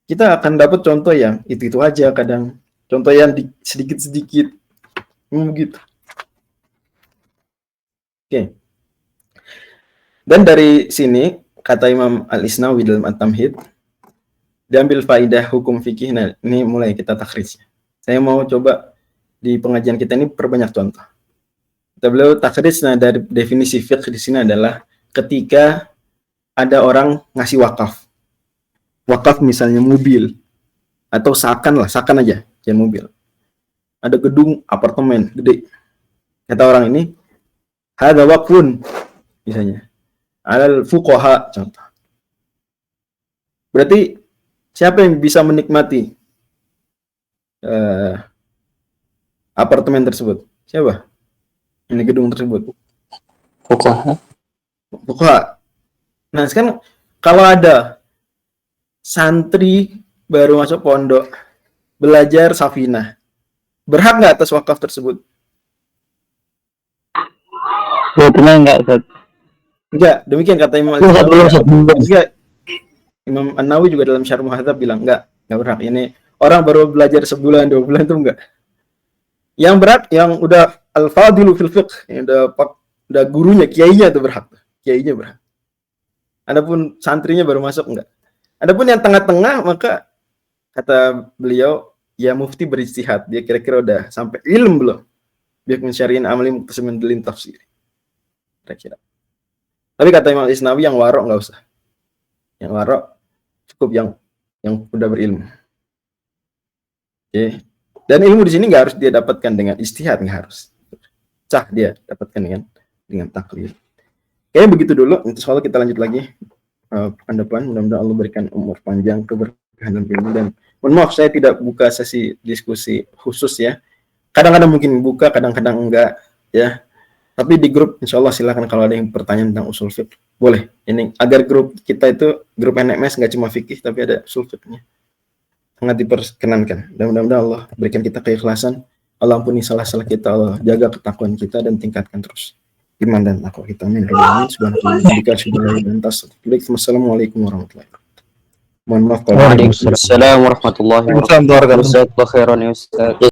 kita akan dapat contoh yang itu aja, kadang contoh yang sedikit-sedikit, begitu. Oke. Dan dari sini kata Imam Al-Isnawi dalam At-Tamhid, diambil faidah hukum fikih. Nah, ini mulai kita takhrij. Saya mau coba di pengajian kita ini perbanyak contoh. Kita beliau takhrij, nah dari definisi fiqh di sini adalah ketika ada orang ngasih wakaf. Wakaf misalnya mobil atau seakan aja, jangan mobil. Ada gedung apartemen gede. Kata orang ini, hadza waqfun misalnya. Alal fuqaha contoh. Berarti siapa yang bisa menikmati apartemen tersebut? Siapa? Ini gedung tersebut. Fuqaha. Nah, sekarang kalau ada santri baru masuk pondok, belajar safinah, berhak nggak atas wakaf tersebut? Sebetulnya enggak, Ustaz. Enggak, demikian kata Imam Imam An-Nawawi juga dalam Syarh Muhadzab bilang enggak berhak. Ini orang baru belajar sebulan 2 bulan itu enggak. Yang berhak yang udah al-fadilu fil fiqh, yang udah gurunya, kiainya itu berhak. Kiainya berhak. Adapun santrinya baru masuk enggak. Adapun yang tengah-tengah, maka kata beliau, ya mufti berijtihad, dia kira-kira udah sampai ilmu belum biar mensyari'in amali muqtasimin dalil tafsir. Kira-kira. Tapi kata Imam Isnawi yang warok nggak usah. Yang warok cukup yang udah berilmu. Oke. Dan ilmu di sini nggak harus dia dapatkan dengan istihad, nggak harus. Cah dia dapatkan dengan taklid. Kayaknya begitu dulu. Insya Allah kita lanjut lagi pekan depan. Mudah-mudahan Allah berikan umur panjang, keberkahan dan ilmu. Dan mohon maaf saya tidak buka sesi diskusi khusus ya. Kadang-kadang mungkin buka, kadang-kadang enggak ya. Tapi di grup, insya Allah silakan kalau ada yang pertanyaan tentang usul fiqh, boleh. Ini agar grup kita itu, grup NMS nggak cuma fikih, tapi ada usul fiqhnya. Sangat diperkenankan. Dan mudah-mudahan Allah berikan kita keikhlasan. Allah ampuni salah-salah kita, Allah jaga ketakwaan kita dan tingkatkan terus iman dan takwa kita. Amin. Wassalamualaikum warahmatullahi wabarakatuh. Mohon maaf kalau Waalaikumsalam warahmatullahi wabarakatuh. Ustaz, khairan ya Ustaz.